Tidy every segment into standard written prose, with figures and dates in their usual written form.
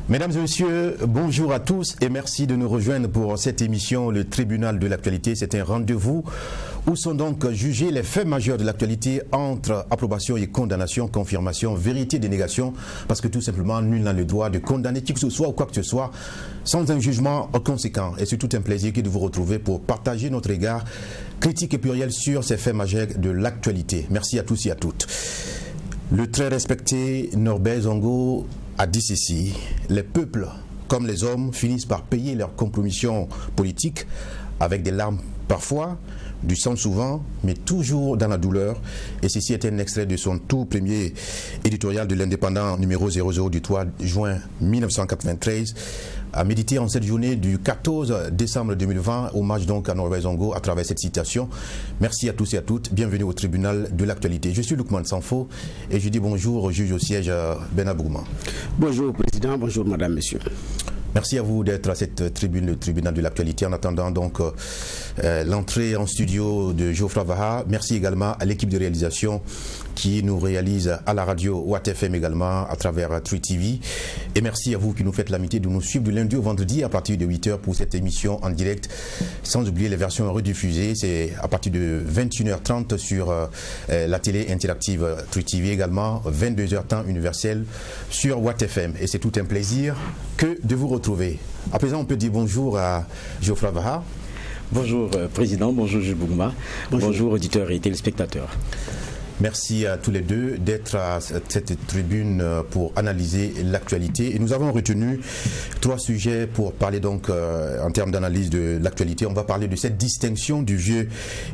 Mesdames et messieurs, bonjour à tous et merci de nous rejoindre pour cette émission, le Tribunal de l'actualité. C'est un rendez-vous où sont donc jugés les faits majeurs de l'actualité entre approbation et condamnation, confirmation, vérité, dénégation, parce que tout simplement, nul n'a le droit de condamner qui que ce soit ou quoi que ce soit sans un jugement conséquent. Et c'est tout un plaisir de vous retrouver pour partager notre regard critique et pluriel sur ces faits majeurs de l'actualité. Merci à tous et à toutes. Le très respecté Norbert Zongo a dit ceci: les peuples, comme les hommes, finissent par payer leurs compromissions politiques avec des larmes parfois, du sang souvent, mais toujours dans la douleur. Et ceci est un extrait de son tout premier éditorial de l'Indépendant numéro 00 du 3 juin 1993, à méditer en cette journée du 14 décembre 2020, hommage donc à Norbert Zongo à travers cette citation. Merci à tous et à toutes, bienvenue au tribunal de l'actualité. Je suis Lukman Sanfo et je dis bonjour au juge au siège Bernard Bougma. Bonjour président, bonjour madame, messieurs. Merci à vous d'être à cette tribune, le tribunal de l'actualité, en attendant donc l'entrée en studio de Geoffroy Vaha. Merci également à l'équipe de réalisation qui nous réalise à la radio Watt FM également à travers True TV. Et merci à vous qui nous faites l'amitié de nous suivre du lundi au vendredi à partir de 8h pour cette émission en direct, sans oublier les versions rediffusées. C'est à partir de 21h30 sur la télé interactive True TV également, 22h temps universel sur Watt FM. Et c'est tout un plaisir que de vous retrouver. À présent, on peut dire bonjour à Geoffroy Vaha. Bonjour président, bonjour Jules Bougma, bonjour auditeurs et téléspectateurs. Merci à tous les deux d'être à cette tribune pour analyser l'actualité. Et nous avons retenu 3 sujets pour parler donc en termes d'analyse de l'actualité. On va parler de cette distinction du vieux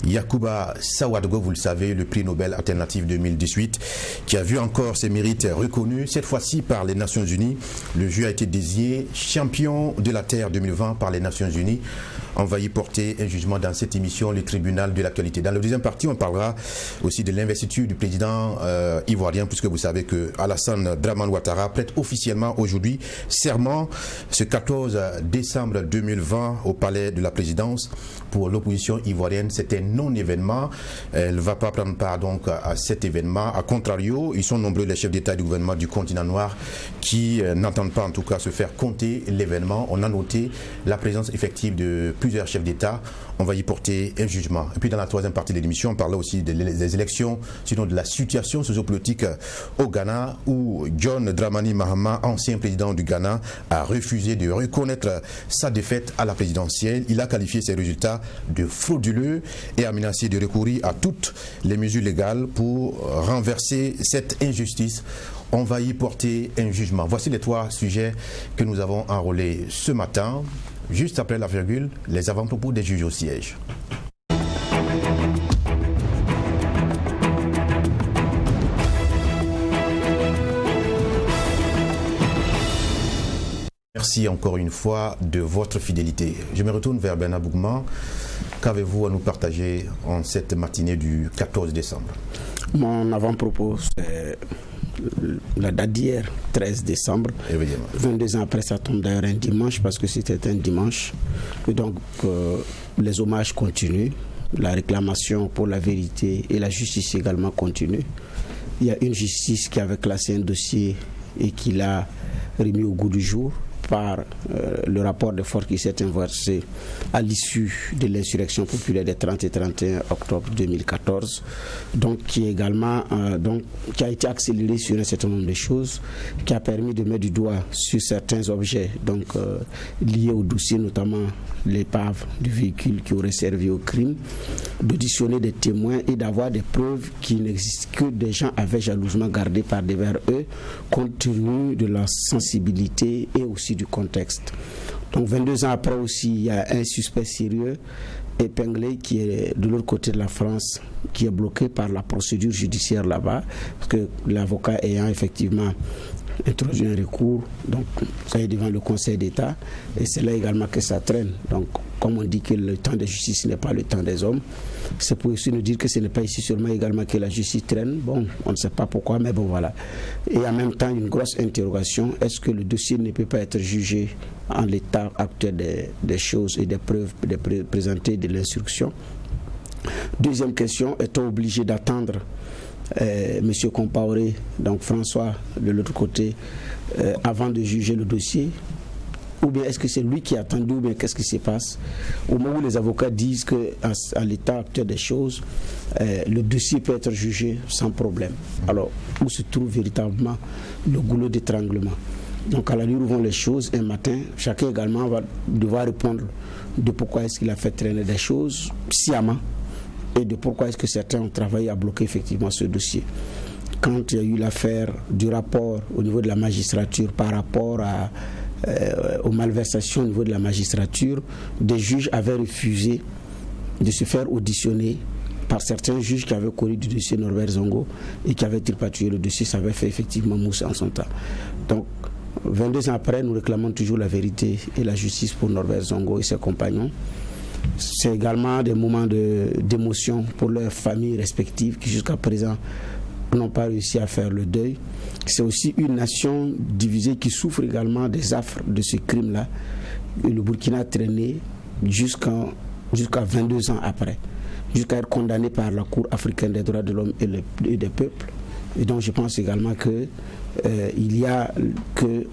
Yacouba Saouadgo, vous le savez, le prix Nobel alternatif 2018, qui a vu encore ses mérites reconnus, cette fois-ci par les Nations Unies. Le vieux a été désigné champion de la Terre 2020 par les Nations Unies. On va y porter un jugement dans cette émission, le tribunal de l'actualité. Dans la deuxième partie, on parlera aussi de l'investiture du président ivoirien, puisque vous savez que Alassane Dramane Ouattara prête officiellement aujourd'hui serment ce 14 décembre 2020 au palais de la présidence. Pour l'opposition ivoirienne, c'est un non-événement. Elle ne va pas prendre part donc à cet événement. A contrario, ils sont nombreux les chefs d'État du gouvernement du continent noir qui n'entendent pas en tout cas se faire compter l'événement. On a noté la présence effective de plusieurs chefs d'État. On va y porter un jugement. Et puis dans la troisième partie de l'émission, on parlera aussi des élections, sinon de la situation sociopolitique au Ghana, où John Dramani Mahama, ancien président du Ghana, a refusé de reconnaître sa défaite à la présidentielle. Il a qualifié ses résultats de frauduleux et a menacé de recourir à toutes les mesures légales pour renverser cette injustice. On va y porter un jugement. Voici les 3 sujets que nous avons enrôlés ce matin. Juste après la virgule, les avant-propos des juges au siège. Merci encore une fois de votre fidélité. Je me retourne vers Bernard Bougma. Qu'avez-vous à nous partager en cette matinée du 14 décembre? Mon avant-propos, c'est la date d'hier, 13 décembre. Évidemment. 22 ans après, ça tombe d'ailleurs un dimanche, parce que c'était un dimanche. Et donc, les hommages continuent. La réclamation pour la vérité et la justice également continue. Il y a une justice qui avait classé un dossier et qui l'a remis au goût du jour par le rapport de force qui s'est inversé à l'issue de l'insurrection populaire des 30 et 31 octobre 2014, donc qui est également qui a été accéléré sur un certain nombre de choses, qui a permis de mettre du doigt sur certains objets liés au dossier, notamment l'épave du véhicule qui aurait servi au crime, d'auditionner des témoins et d'avoir des preuves qui n'existent que des gens avaient jalousement gardées par devers eux, compte tenu de la sensibilité et aussi du contexte. Donc 22 ans après aussi, il y a un suspect sérieux épinglé qui est de l'autre côté de la France, qui est bloqué par la procédure judiciaire là-bas, parce que l'avocat ayant effectivement introduit un recours, donc ça est devant le Conseil d'État, et c'est là également que ça traîne. Donc comme on dit que le temps de justice n'est pas le temps des hommes, c'est pour aussi nous dire que ce n'est pas ici seulement également que la justice traîne. Bon, on ne sait pas pourquoi, mais bon voilà. Et en même temps, une grosse interrogation, est-ce que le dossier ne peut pas être jugé en l'état actuel des choses et des preuves présentées de l'instruction? Deuxième question, est-on obligé d'attendre M. Compaoré, donc François de l'autre côté, avant de juger le dossier? Ou bien est-ce que c'est lui qui a attendu, ou bien qu'est-ce qui se passe? Au moment où les avocats disent qu'à l'état actuel des choses, le dossier peut être jugé sans problème. Alors, où se trouve véritablement le goulot d'étranglement? Donc, à la lueur où vont les choses, un matin, chacun également va devoir répondre de pourquoi est-ce qu'il a fait traîner des choses sciemment et de pourquoi est-ce que certains ont travaillé à bloquer effectivement ce dossier. Quand il y a eu l'affaire du rapport au niveau de la magistrature par rapport aux malversations au niveau de la magistrature, des juges avaient refusé de se faire auditionner par certains juges qui avaient couru du dossier Norbert Zongo et qui avaient tripatouillé le dossier. Ça avait fait effectivement mousse en son temps. Donc, 22 ans après, nous réclamons toujours la vérité et la justice pour Norbert Zongo et ses compagnons. C'est également des moments d'émotion pour leurs familles respectives qui jusqu'à présent n'ont pas réussi à faire le deuil. C'est aussi une nation divisée qui souffre également des affres de ce crime-là. Et le Burkina a traîné jusqu'à 22 ans après, jusqu'à être condamné par la Cour africaine des droits de l'homme et des peuples. Et donc je pense également que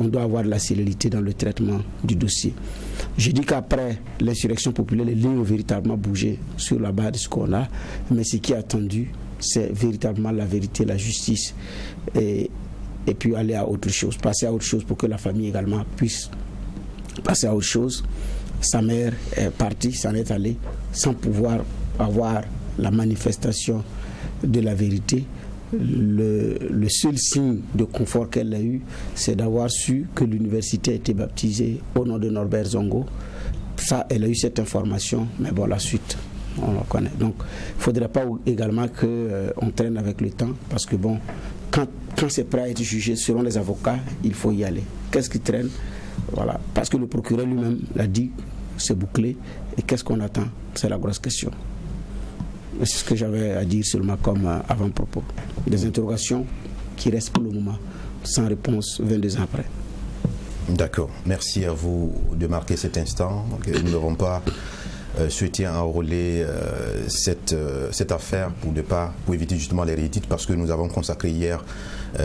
on doit avoir de la célérité dans le traitement du dossier. Je dis qu'après l'insurrection populaire, les lignes ont véritablement bougé sur la base de ce qu'on a, mais ce qui est attendu, c'est véritablement la vérité, la justice, et puis aller à autre chose, passer à autre chose pour que la famille également puisse passer à autre chose. Sa mère est partie, s'en est allée, sans pouvoir avoir la manifestation de la vérité. Le seul signe de confort qu'elle a eu, c'est d'avoir su que l'université a été baptisée au nom de Norbert Zongo. Ça, elle a eu cette information, mais bon, la suite, on la connaît. Donc, il ne faudrait pas également qu'on traîne avec le temps, parce que bon, quand c'est prêt à être jugé selon les avocats, il faut y aller. Qu'est-ce qui traîne? Voilà, parce que le procureur lui-même l'a dit, c'est bouclé. Et qu'est-ce qu'on attend? C'est la grosse question. C'est ce que j'avais à dire seulement comme avant-propos. Des interrogations qui restent pour le moment sans réponse 22 ans après. D'accord. Merci à vous de marquer cet instant. Nous n'avons pas souhaité enrôler cette affaire pour éviter justement les rédites, parce que nous avons consacré hier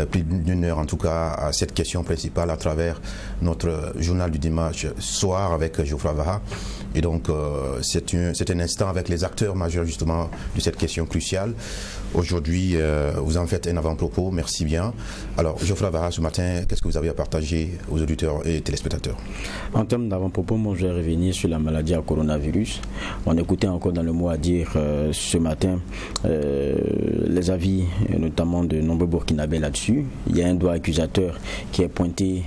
plus d'une heure en tout cas à cette question principale à travers notre journal du dimanche soir avec Geoffroy Vaha. Et donc c'est un instant avec les acteurs majeurs justement de cette question cruciale. Aujourd'hui, vous en faites un avant-propos, merci bien. Alors, Geoffroy Vaha, ce matin, qu'est-ce que vous avez à partager aux auditeurs et téléspectateurs? En termes d'avant-propos, moi je vais revenir sur la maladie à coronavirus. On écoutait encore dans le mot à dire ce matin les avis, notamment de nombreux Burkinabés là-dessus. Il y a un doigt accusateur qui est pointé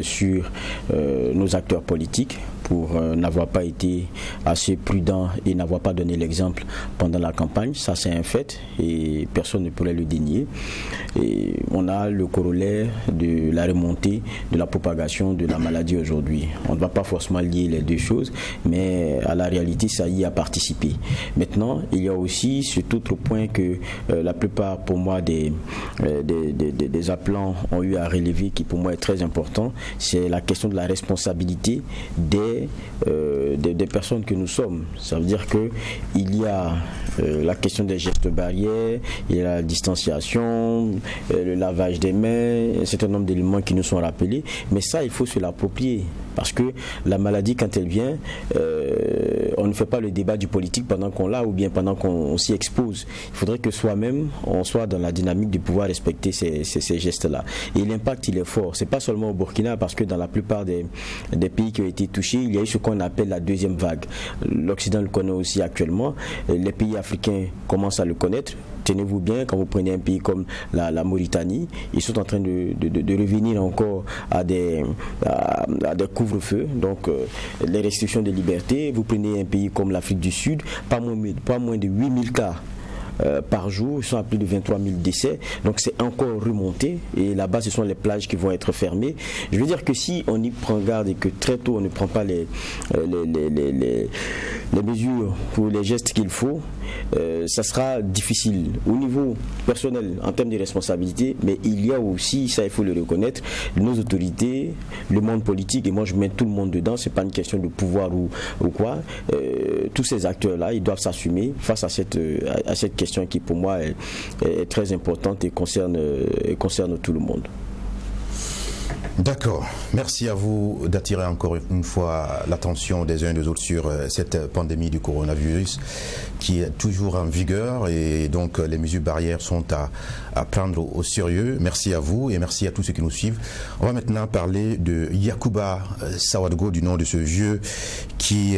sur nos acteurs politiques pour n'avoir pas été assez prudents et n'avoir pas donné l'exemple pendant la campagne. Ça, c'est un fait et personne ne pourrait le dénier. Et on a le corollaire de la remontée de la propagation de la maladie aujourd'hui. On ne va pas forcément lier les deux choses, mais à la réalité, ça y a participé. Maintenant, il y a aussi cet autre point que la plupart, pour moi, des appelants ont eu à relever, qui pour moi est très important, c'est la question de la responsabilité des personnes que nous sommes. Ça veut dire qu'il y a la question des gestes barrières, il y a la distanciation, le lavage des mains, un certain nombre d'éléments qui nous sont rappelés, mais ça il faut se l'approprier, parce que la maladie quand elle vient, on ne fait pas le débat du politique pendant qu'on l'a ou bien pendant qu'on s'y expose. Il faudrait que soi-même on soit dans la dynamique de pouvoir respecter ces gestes-là. Et l'impact il est fort, c'est pas seulement au Burkina, parce que dans la plupart des pays qui ont été touchés, il y a eu ce qu'on appelle la deuxième vague. L'Occident le connaît aussi actuellement, les pays africains commencent à le connaître. Tenez-vous bien, quand vous prenez un pays comme la Mauritanie, ils sont en train de revenir encore à des couvre-feux, donc les restrictions de liberté. Vous prenez un pays comme l'Afrique du Sud, pas moins de 8000 cas par jour, ils sont à plus de 23 000 décès, donc c'est encore remonté, et là-bas ce sont les plages qui vont être fermées. Je veux dire que si on y prend garde et que très tôt on ne prend pas les mesures ou les gestes qu'il faut, ça sera difficile au niveau personnel en termes de responsabilité, mais il y a aussi, ça il faut le reconnaître, nos autorités, le monde politique, et moi je mets tout le monde dedans, c'est pas une question de pouvoir ou quoi, tous ces acteurs là ils doivent s'assumer face à cette question question qui pour moi est très importante et concerne tout le monde. D'accord. Merci à vous d'attirer encore une fois l'attention des uns et des autres sur cette pandémie du coronavirus qui est toujours en vigueur et donc les mesures barrières sont à prendre au sérieux. Merci à vous et merci à tous ceux qui nous suivent. On va maintenant parler de Yacouba Sawadgo, du nom de ce vieux qui,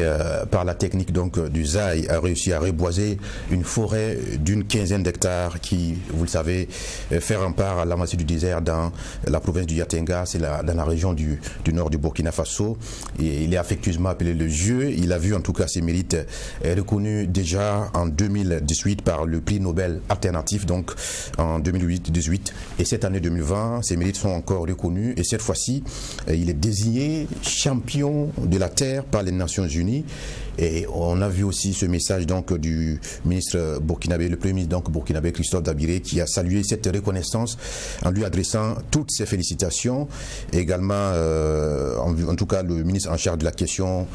par la technique donc du Zaï, a réussi à reboiser une forêt d'une 15aine d'hectares qui, vous le savez, fait rempart à la moitié du désert dans la province du Yatenga, c'est dans la région du nord du Burkina Faso. Et il est affectueusement appelé le vieux. Il a vu en tout cas ses mérites reconnus déjà en 2018 par le prix Nobel alternatif, donc en 2018. Et cette année 2020, ses mérites sont encore reconnus. Et cette fois-ci, il est désigné champion de la Terre par les Nations Unies. Et on a vu aussi ce message donc du ministre burkinabé, le premier ministre donc burkinabé Christophe Dabiré, qui a salué cette reconnaissance en lui adressant toutes ses félicitations. Et également, en tout cas, le ministre en charge de la question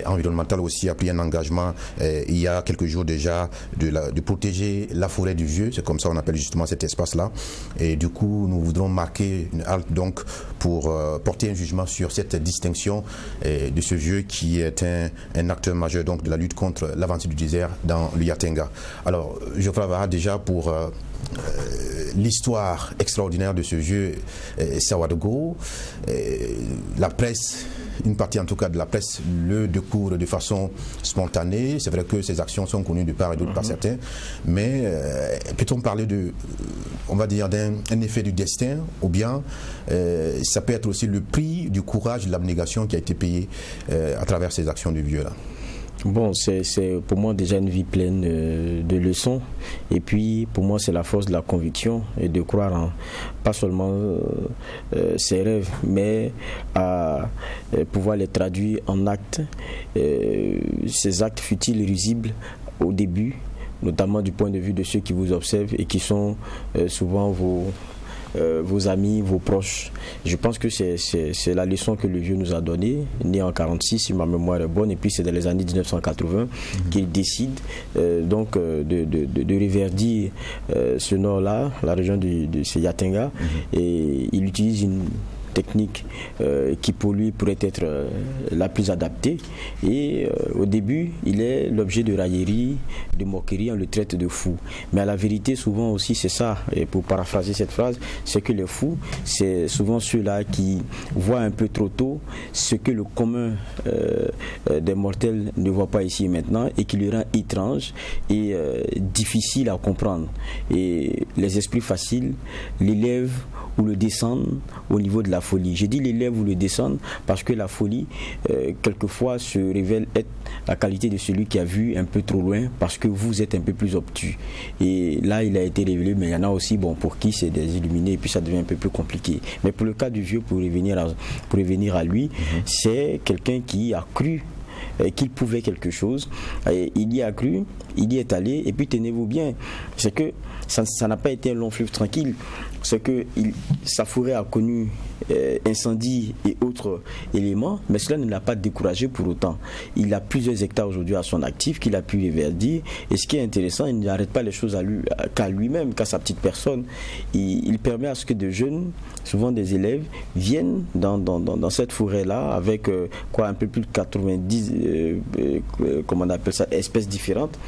environnementale aussi a pris un engagement il y a quelques jours déjà de protéger la forêt du vieux. C'est comme ça on appelle justement cet espace-là. Et du coup, nous voudrons marquer une halte donc pour porter un jugement sur cette distinction de ce vieux qui est un acteur majeur donc de la lutte contre l'avancée du désert dans le Yatenga. Alors, Geoffroy Avara, déjà pour l'histoire extraordinaire de ce vieux Sawadgo, la presse, une partie en tout cas de la presse le découvre de façon spontanée. C'est vrai que ses actions sont connues de part et d'autre par certains, mais peut-on parler de, on va dire, d'un effet du destin, ou bien ça peut être aussi le prix du courage, de l'abnégation qui a été payé à travers ces actions du vieux là? Bon, c'est pour moi déjà une vie pleine de leçons. Et puis, pour moi, c'est la force de la conviction et de croire en pas seulement ses rêves, mais à pouvoir les traduire en actes. Ces actes futiles, risibles au début, notamment du point de vue de ceux qui vous observent et qui sont souvent vos amis, vos proches. Je pense que c'est la leçon que le vieux nous a donnée, né en 1946, si ma mémoire est bonne, et puis c'est dans les années 1980 qu'il décide donc de reverdir ce nord-là, la région de Yatenga, et il utilise une technique qui pour lui pourrait être la plus adaptée, et au début il est l'objet de raillerie, de moquerie, on le traite de fou, mais à la vérité souvent aussi c'est ça, et pour paraphraser cette phrase, c'est que les fous c'est souvent ceux-là qui voient un peu trop tôt ce que le commun des mortels ne voit pas ici et maintenant et qui lui rend étrange et difficile à comprendre, et les esprits faciles l'élèvent ou le descendent au niveau de la folie. Je dis l'élève ou le descendre parce que la folie, quelquefois, se révèle être la qualité de celui qui a vu un peu trop loin parce que vous êtes un peu plus obtus. Et là, il a été révélé, mais il y en a aussi pour qui c'est des illuminés et puis ça devient un peu plus compliqué. Mais pour le cas du vieux, pour revenir à lui, c'est quelqu'un qui a cru qu'il pouvait quelque chose, et il y a cru, il y est allé, et puis tenez-vous bien, c'est que ça n'a pas été un long fleuve tranquille, c'est que sa forêt a connu incendie et autres éléments, mais cela ne l'a pas découragé pour autant. Il a plusieurs hectares aujourd'hui à son actif qu'il a pu reverdir, et ce qui est intéressant, il n'arrête pas les choses qu'à lui-même, qu'à sa petite personne. Il permet à ce que de jeunes, souvent des élèves, viennent dans cette forêt-là avec un peu plus de 90 comment on appelle ça, espèces différentes,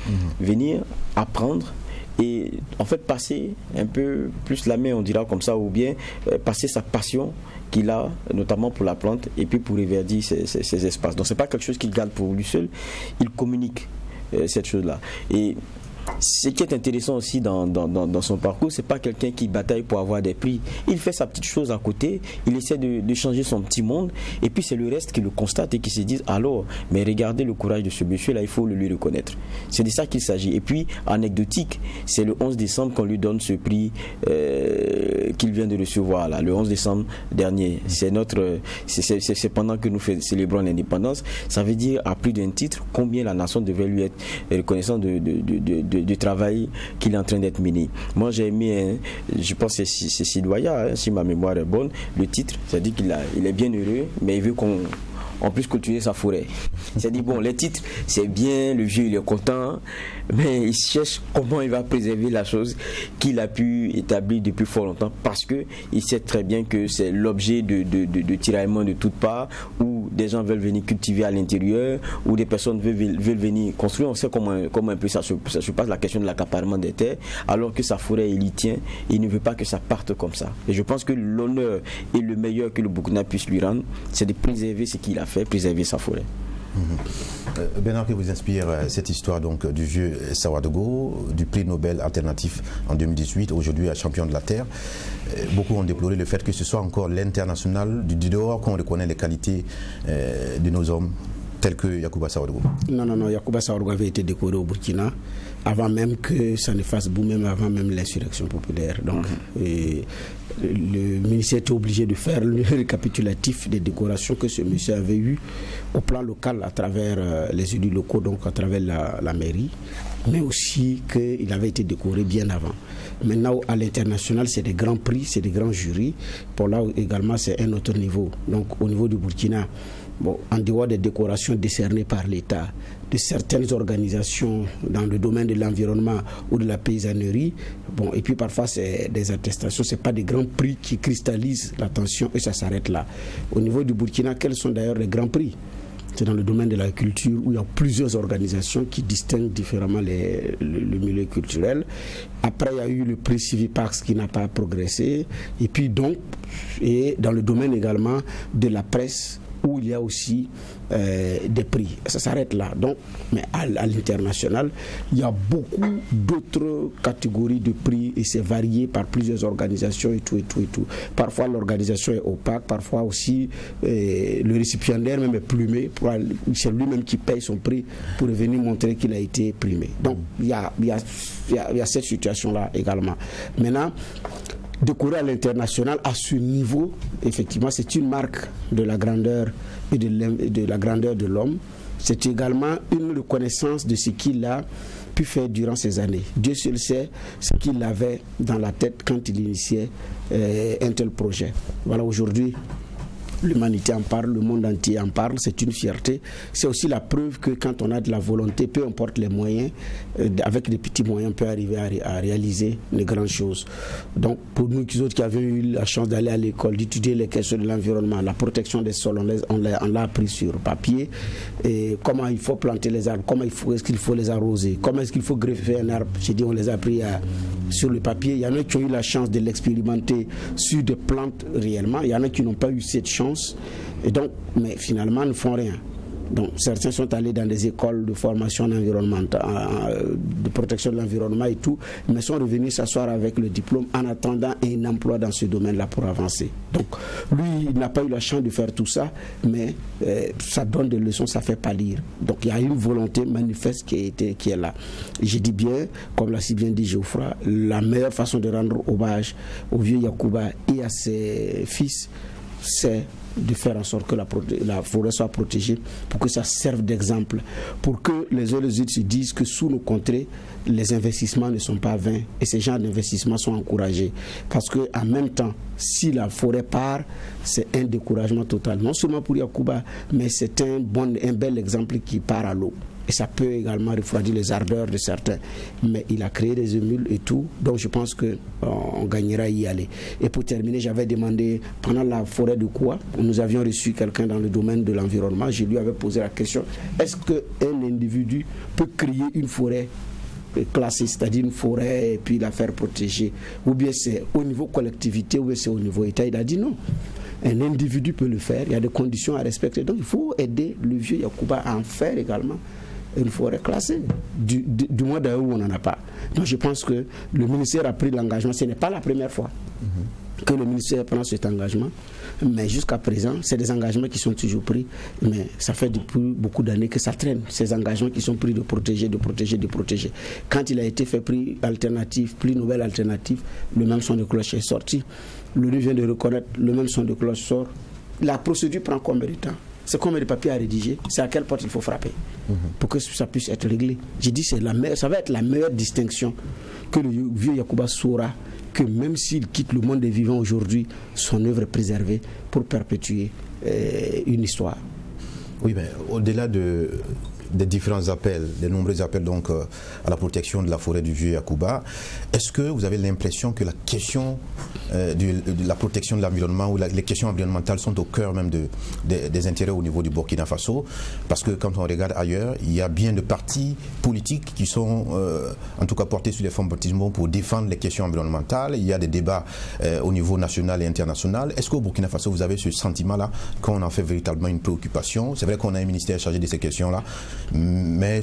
venir apprendre et en fait passer un peu plus la main, on dira comme ça, ou bien passer sa passion qu'il a notamment pour la plante et puis pour reverdir ces espaces. Donc c'est pas quelque chose qu'il garde pour lui seul, il communique cette chose-là. Et ce qui est intéressant aussi dans son parcours, c'est pas quelqu'un qui bataille pour avoir des prix. Il fait sa petite chose à côté, il essaie de changer son petit monde, et puis c'est le reste qui le constate et qui se dit alors, mais regardez le courage de ce monsieur-là, il faut le lui reconnaître. C'est de ça qu'il s'agit. Et puis, anecdotique, c'est le 11 décembre qu'on lui donne ce prix qu'il vient de recevoir là, le 11 décembre dernier. C'est pendant que nous célébrons l'indépendance. Ça veut dire à plus d'un titre combien la nation devait lui être reconnaissante du travail qu'il est en train d'être mené. Moi j'ai aimé, je pense que c'est Sidoya, si ma mémoire est bonne, le titre, c'est-à-dire qu'il est bien heureux, mais il veut qu'on on puisse cultiver sa forêt. C'est dit, bon, les titres, c'est bien, le vieux il est content, mais il cherche comment il va préserver la chose qu'il a pu établir depuis fort longtemps, parce qu'il sait très bien que c'est l'objet de tiraillements de toutes parts, où des gens veulent venir cultiver à l'intérieur, où des personnes veulent venir construire. On sait comment un peu ça se passe, la question de l'accaparement des terres, alors que sa forêt, il y tient, il ne veut pas que ça parte comme ça. Et je pense que l'honneur et le meilleur que le Burkina puisse lui rendre, c'est de préserver ce qu'il a fait, préserver sa forêt. Bernard, que vous inspire cette histoire donc du vieux Sawadogo, du prix Nobel alternatif en 2018, aujourd'hui champion de la Terre. Beaucoup ont déploré le fait que ce soit encore l'international du dehors qu'on reconnaît les qualités de nos hommes tels que Yacouba Sawadogo. Non, Yacouba Sawadogo avait été décoré au Burkina avant même que ça ne fasse bout, même avant même l'insurrection populaire. Donc, le ministère était obligé de faire le récapitulatif des décorations que ce monsieur avait eues au plan local à travers les élus locaux, donc à travers la mairie, mais aussi qu'il avait été décoré bien avant. Maintenant, à l'international, c'est des grands prix, c'est des grands jurys. Pour là également, c'est un autre niveau. Donc, au niveau du Burkina, bon, en dehors des décorations décernées par l'État, de certaines organisations dans le domaine de l'environnement ou de la paysannerie, bon, et puis parfois c'est des attestations, c'est pas des grands prix qui cristallisent l'attention et ça s'arrête là. Au niveau du Burkina, quels sont d'ailleurs les grands prix ? C'est dans le domaine de la culture où il y a plusieurs organisations qui distinguent différemment le milieu culturel. Après, il y a eu le prix Civipax qui n'a pas progressé. Et puis donc, et dans le domaine également de la presse, où il y a aussi des prix. Ça s'arrête là. Donc, mais à l'international, il y a beaucoup d'autres catégories de prix et c'est varié par plusieurs organisations et tout. Parfois, l'organisation est opaque, parfois aussi le récipiendaire même est plumé. C'est lui-même qui paye son prix pour venir montrer qu'il a été primé. Donc, il y a cette situation-là également. Maintenant, décorer à l'international à ce niveau, effectivement, c'est une marque de la grandeur et de la grandeur de l'homme. C'est également une reconnaissance de ce qu'il a pu faire durant ces années. Dieu seul sait ce qu'il avait dans la tête quand il initiait un tel projet. Voilà, aujourd'hui, l'humanité en parle, le monde entier en parle, c'est une fierté. C'est aussi la preuve que quand on a de la volonté, peu importe les moyens, avec des petits moyens, on peut arriver à réaliser de grandes choses. Donc pour nous qui avons eu la chance d'aller à l'école, d'étudier les questions de l'environnement, la protection des sols, on l'a appris sur papier, et comment il faut planter les arbres, est-ce qu'il faut les arroser, comment est-ce qu'il faut greffer un arbre. J'ai dit on les a appris sur le papier. Il y en a qui ont eu la chance de l'expérimenter sur des plantes réellement, il y en a qui n'ont pas eu cette chance. Et donc, mais finalement, ne font rien. Donc, certains sont allés dans des écoles de formation environnementale, de protection de l'environnement et tout, mais sont revenus s'asseoir avec le diplôme en attendant un emploi dans ce domaine-là pour avancer. Donc, lui, il n'a pas eu la chance de faire tout ça, mais ça donne des leçons, ça fait pâlir. Donc, il y a une volonté manifeste qui est là. Et je dis bien, comme l'a si bien dit Geoffroy, la meilleure façon de rendre hommage au vieux Yacouba et à ses fils, c'est de faire en sorte que la forêt soit protégée, pour que ça serve d'exemple, pour que les uns et les autres se disent que sous nos contrées, les investissements ne sont pas vains et ces genres d'investissements sont encouragés. Parce qu'en même temps, si la forêt part, c'est un découragement total. Non seulement pour Yacouba, mais c'est un bel exemple qui part à l'eau. Et ça peut également refroidir les ardeurs de certains. Mais il a créé des émules et tout. Donc je pense qu'on gagnera à y aller. Et pour terminer, j'avais demandé, pendant la forêt de Koua, nous avions reçu quelqu'un dans le domaine de l'environnement. Je lui avais posé la question, est-ce qu'un individu peut créer une forêt classée, c'est-à-dire une forêt et puis la faire protéger, ou bien c'est au niveau collectivité, ou bien c'est au niveau État? Il a dit non. Un individu peut le faire, il y a des conditions à respecter. Donc il faut aider le vieux Yacouba à en faire également une forêt classée, du moins d'ailleurs où on n'en a pas. Donc je pense que le ministère a pris l'engagement, ce n'est pas la première fois que le ministère prend cet engagement, mais jusqu'à présent, c'est des engagements qui sont toujours pris, mais ça fait depuis beaucoup d'années que ça traîne, ces engagements qui sont pris de protéger. Quand il a été fait prix alternatif, prix Nobel alternatif, le même son de cloche est sorti. L'ONU vient de reconnaître, le même son de cloche sort. La procédure prend combien de temps? C'est combien de papiers à rédiger? C'est à quelle porte il faut frapper pour que ça puisse être réglé? J'ai dit ça va être la meilleure distinction que le vieux Yacouba saura, que même s'il quitte le monde des vivants aujourd'hui, son œuvre est préservée pour perpétuer une histoire. Oui, mais au-delà des différents appels, des nombreux appels donc à la protection de la forêt du vieux Yacouba, est-ce que vous avez l'impression que la question de la protection de l'environnement ou les questions environnementales sont au cœur même des intérêts au niveau du Burkina Faso? Parce que quand on regarde ailleurs, il y a bien de partis politiques qui sont en tout cas portés sur les fonds baptismaux pour défendre les questions environnementales. Il y a des débats au niveau national et international. Est-ce qu'au Burkina Faso, vous avez ce sentiment-là qu'on en fait véritablement une préoccupation? C'est vrai qu'on a un ministère chargé de ces questions-là, mais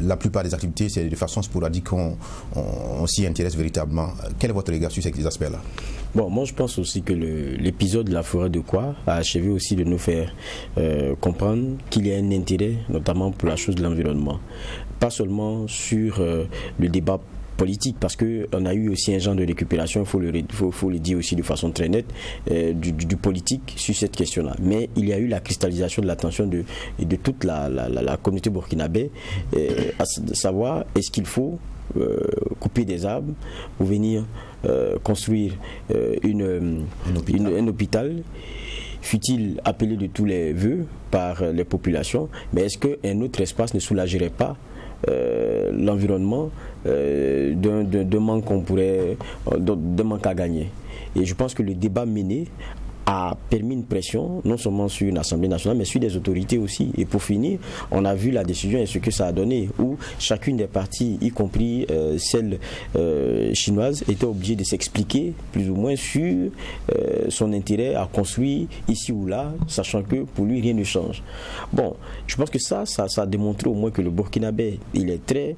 la plupart des activités, c'est de façon sporadique qu'on s'y intéresse véritablement. Quel est votre regard sur ces aspects-là? Bon, moi je pense aussi que l'épisode de la forêt de Kwa a achevé aussi de nous faire comprendre qu'il y a un intérêt, notamment pour la chose de l'environnement. Pas seulement sur le débat politique, parce qu'on a eu aussi un genre de récupération, il faut le dire aussi de façon très nette, du politique sur cette question-là. Mais il y a eu la cristallisation de l'attention de toute la communauté burkinabé, à savoir est-ce qu'il faut couper des arbres pour venir construire un hôpital, fut-il appelé de tous les vœux par les populations, mais est-ce qu'un autre espace ne soulagerait pas l'environnement d'un manque d'un manque à gagner? Et je pense que le débat mené a permis une pression, non seulement sur une Assemblée nationale, mais sur des autorités aussi. Et pour finir, on a vu la décision et ce que ça a donné, où chacune des parties, y compris celle chinoise, était obligée de s'expliquer plus ou moins sur son intérêt à construire ici ou là, sachant que pour lui, rien ne change. Bon, je pense que ça a démontré au moins que le Burkinabé, il est très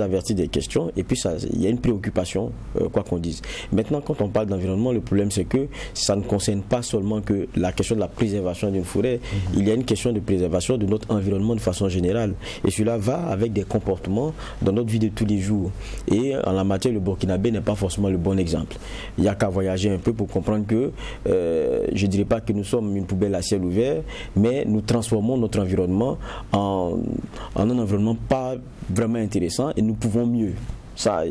averti des questions, et puis il y a une préoccupation, quoi qu'on dise. Maintenant, quand on parle d'environnement, le problème c'est que ça ne concerne pas seulement que la question de la préservation d'une forêt, il y a une question de préservation de notre environnement de façon générale. Et cela va avec des comportements dans notre vie de tous les jours. Et en la matière, le Burkinabé n'est pas forcément le bon exemple. Il n'y a qu'à voyager un peu pour comprendre que, je ne dirais pas que nous sommes une poubelle à ciel ouvert, mais nous transformons notre environnement en un environnement pas vraiment intéressant et nous pouvons mieux. Ça,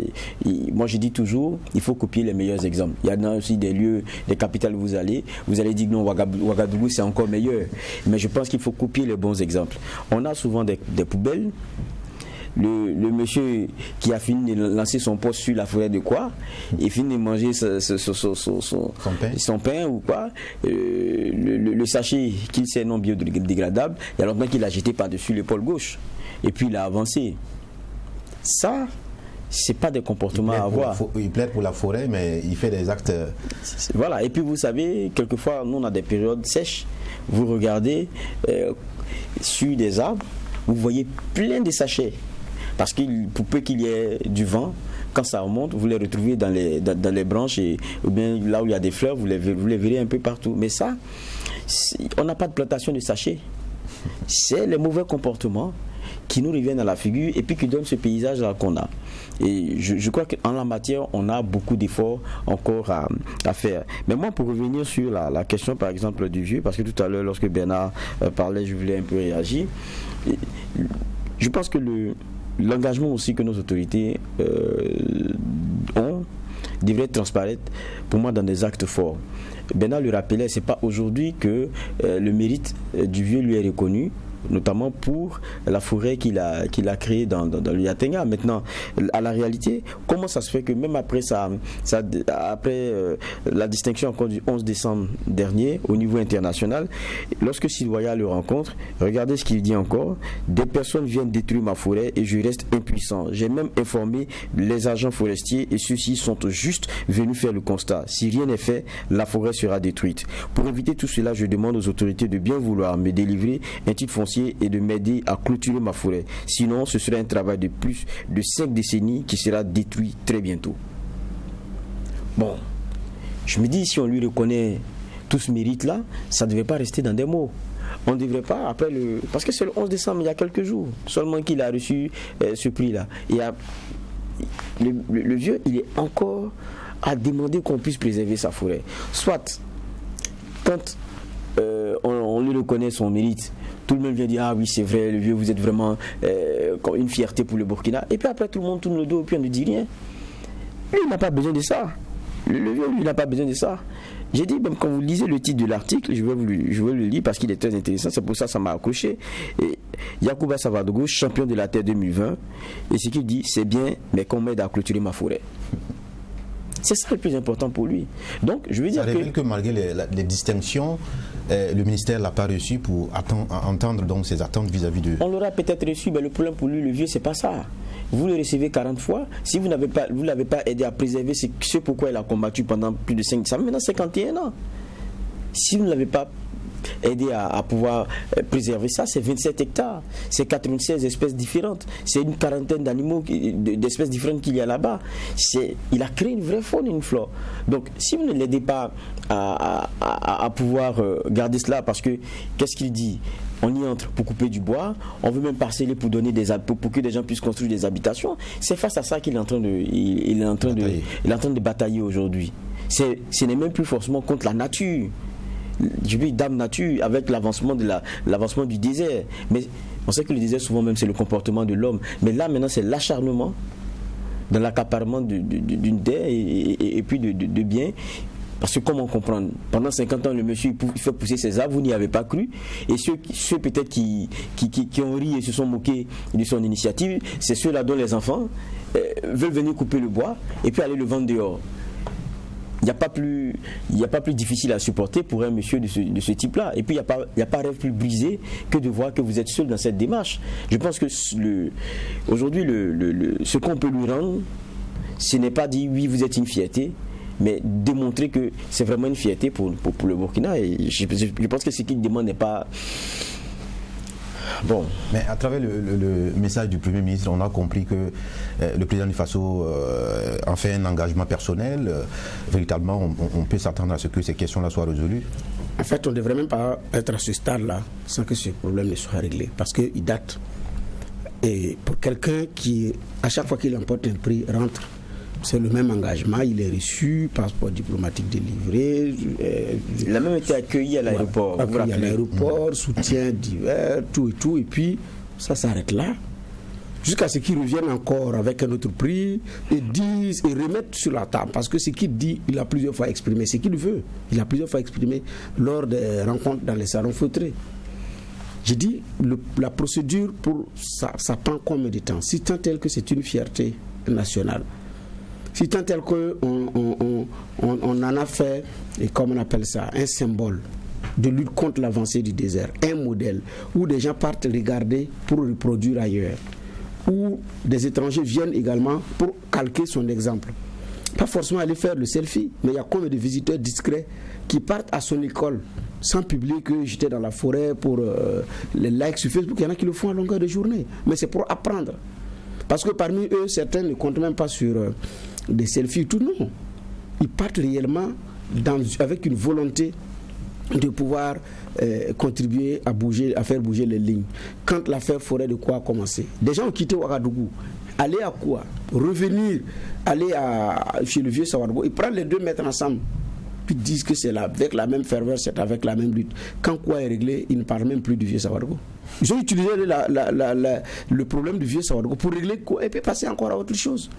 moi je dis toujours, il faut copier les meilleurs exemples. Il y en a aussi des lieux, des capitales où vous allez dire que non, Ouagadougou c'est encore meilleur. Mais je pense qu'il faut copier les bons exemples. On a souvent des poubelles. Le monsieur qui a fini de lancer son poste sur la forêt de Kwa, il finit de manger son pain ou quoi, le sachet qu'il sait non biodégradable, il y a longtemps qu'il l'a jeté par-dessus l'épaule gauche. Et puis il a avancé. Ça, c'est pas des comportements à avoir. Il plaide pour la forêt, mais il fait des actes. Voilà. Et puis vous savez, quelquefois, nous on a des périodes sèches. Vous regardez sur des arbres, vous voyez plein de sachets. Parce qu'il pour peu qu'il y ait du vent, quand ça remonte, vous les retrouvez dans les branches ou bien là où il y a des fleurs, vous les verrez un peu partout. Mais ça, on n'a pas de plantation de sachets. C'est les mauvais comportements qui nous reviennent à la figure et puis qui donnent ce paysage-là qu'on a. Et je crois qu'en la matière, on a beaucoup d'efforts encore à faire. Mais moi, pour revenir sur la question, par exemple, du vieux, parce que tout à l'heure, lorsque Bernard parlait, je voulais un peu réagir. Je pense que l'engagement aussi que nos autorités ont devrait transparaître, pour moi, dans des actes forts. Bernard le rappelait, c'est pas aujourd'hui que le mérite du vieux lui est reconnu, notamment pour la forêt qu'il a créée dans le Yatenga. Maintenant, à la réalité, comment ça se fait que même après la distinction encore du 11 décembre dernier au niveau international, lorsque Sidoya le rencontre, regardez ce qu'il dit encore: des personnes viennent détruire ma forêt et je reste impuissant. J'ai même informé les agents forestiers et ceux-ci sont juste venus faire le constat. Si rien n'est fait, la forêt sera détruite. Pour éviter tout cela, je demande aux autorités de bien vouloir me délivrer un titre foncier et de m'aider à clôturer ma forêt. Sinon, ce sera un travail de plus de 5 décennies qui sera détruit très bientôt. Bon, je me dis, si on lui reconnaît tout ce mérite-là, ça ne devait pas rester dans des mots. On ne devrait pas, après parce que c'est le 11 décembre, il y a quelques jours, seulement qu'il a reçu ce prix-là. Et le vieux, il est encore à demander qu'on puisse préserver sa forêt. Soit, quand on lui reconnaît son mérite, tout le monde vient dire: ah oui, c'est vrai, le vieux, vous êtes vraiment une fierté pour le Burkina. Et puis après, tout le monde tourne le dos et puis on ne dit rien. Lui, il n'a pas besoin de ça. Le vieux, lui, il n'a pas besoin de ça. J'ai dit, même quand vous lisez le titre de l'article, je vais le lire parce qu'il est très intéressant, c'est pour ça que ça m'a accroché. Et Yacouba Savadogo, champion de la Terre 2020, et ce qu'il dit, c'est bien, mais qu'on m'aide à clôturer ma forêt. C'est ça le plus important pour lui. Donc, je veux dire ça révèle que malgré les distinctions, le ministère ne l'a pas reçu pour entendre donc ses attentes vis-à-vis de... On l'aura peut-être reçu, mais le problème pour lui, le vieux, c'est pas ça. Vous le recevez 40 fois. Si vous l'avez pas aidé à préserver ce pourquoi il a combattu pendant plus de 5 ans, ça fait maintenant 51 ans. Si vous ne l'avez pas aidé à pouvoir préserver ça, c'est 27 hectares, c'est 96 espèces différentes, c'est une quarantaine d'animaux, d'espèces différentes qu'il y a là-bas. Il a créé une vraie faune et une flore. Donc, si vous ne l'aidez pas à pouvoir garder cela, parce que, qu'est-ce qu'il dit ? On y entre pour couper du bois, on veut même parceller pour donner pour que des gens puissent construire des habitations. C'est face à ça qu'il est en train de batailler aujourd'hui. Ce n'est même plus forcément contre la nature. Je dis dame nature avec l'avancement du désert. Mais on sait que le désert souvent même c'est le comportement de l'homme. Mais là maintenant c'est l'acharnement dans l'accaparement d'une terre et puis de biens. Parce que comment comprendre, pendant 50 ans le monsieur il fait pousser ses arbres, vous n'y avez pas cru, et ceux peut-être qui ont ri et se sont moqués de son initiative, c'est ceux-là dont les enfants veulent venir couper le bois et puis aller le vendre dehors. Il n'y a pas plus difficile à supporter pour un monsieur de ce type-là. Et puis il n'y a pas rêve plus brisé que de voir que vous êtes seul dans cette démarche. Je pense que aujourd'hui ce qu'on peut lui rendre, ce n'est pas dire oui vous êtes une fierté, mais démontrer que c'est vraiment une fierté pour le Burkina. Et je pense que ce qu'il demande n'est pas... Bon. Mais à travers le message du Premier ministre, on a compris que le président du Faso en fait un engagement personnel. Véritablement, on peut s'attendre à ce que ces questions-là soient résolues. En fait, on ne devrait même pas être à ce stade-là sans que ce problème ne soit réglé. Parce qu'il date. Et pour quelqu'un qui, à chaque fois qu'il emporte un prix, rentre, c'est le même engagement, il est reçu, passeport diplomatique délivré. Il a même été accueilli à l'aéroport. Accueilli à l'aéroport, soutien divers, tout et tout. Et puis, ça s'arrête là. Jusqu'à ce qu'il revienne encore avec un autre prix et disent et remettent sur la table. Parce que ce qu'il dit, il a plusieurs fois exprimé. Ce qu'il veut, il a plusieurs fois exprimé lors des rencontres dans les salons feutrés. J'ai dit, la procédure, ça prend combien de temps? Si tant tel que c'est une fierté nationale. Si tant tel qu'on en a fait, et comme on appelle ça, un symbole de lutte contre l'avancée du désert, un modèle où des gens partent regarder pour reproduire ailleurs, où des étrangers viennent également pour calquer son exemple. Pas forcément aller faire le selfie, mais il y a combien de visiteurs discrets qui partent à son école sans publier que j'étais dans la forêt pour les likes sur Facebook. Il y en a qui le font à longueur de journée, mais c'est pour apprendre. Parce que parmi eux, certains ne comptent même pas sur des selfies, tout non. Ils partent réellement avec une volonté de pouvoir contribuer à faire bouger les lignes. Quand l'affaire forêt de quoi a commencé, des gens ont quitté Ouagadougou. Aller à quoi? Revenir, aller chez le vieux Sawargo. Ils prennent les deux, mettre ensemble. Puis disent que c'est avec la même ferveur, c'est avec la même lutte. Quand quoi est réglé, ils ne parlent même plus du vieux Sawargo. Ils ont utilisé le problème du vieux Sawargo pour régler quoi et puis passer encore à autre chose.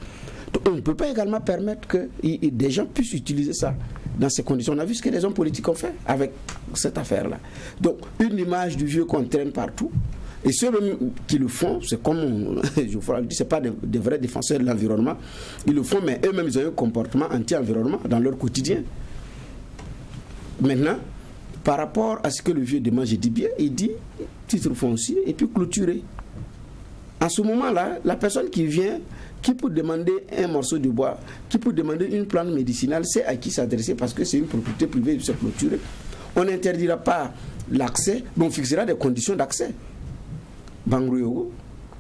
Donc, on ne peut pas également permettre que des gens puissent utiliser ça dans ces conditions. On a vu ce que les hommes politiques ont fait avec cette affaire-là. Donc, une image du vieux qu'on traîne partout. Et ceux qui le font, c'est comme je dis, c'est pas des vrais défenseurs de l'environnement. Ils le font, mais eux-mêmes, ils ont un comportement anti-environnement dans leur quotidien. Maintenant, par rapport à ce que le vieux demande, je dis bien, il dit titre foncier et puis clôturer. En ce moment-là, la personne qui vient, qui peut demander un morceau de bois, qui peut demander une plante médicinale, c'est à qui s'adresser parce que c'est une propriété privée de se clôturer. On n'interdira pas l'accès, mais on fixera des conditions d'accès. Bangouriogo,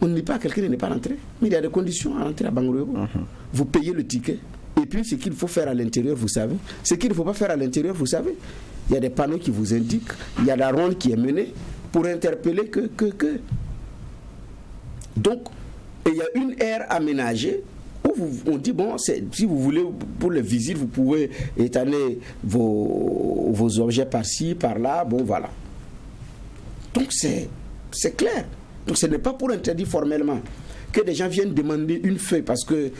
on ne dit pas à quelqu'un de ne pas rentrer, mais il y a des conditions à rentrer à Bangouriogo. Vous payez le ticket. Et puis ce qu'il faut faire à l'intérieur, vous savez. Ce qu'il ne faut pas faire à l'intérieur, vous savez. Il y a des panneaux qui vous indiquent. Il y a la ronde qui est menée pour interpeller que. Donc, il y a une aire aménagée où on dit, bon, si vous voulez, pour les visites, vous pouvez étaler vos objets par-ci, par-là. Bon, voilà. Donc, c'est clair. Donc, ce n'est pas pour interdire formellement. que des gens viennent demander une feuille parce que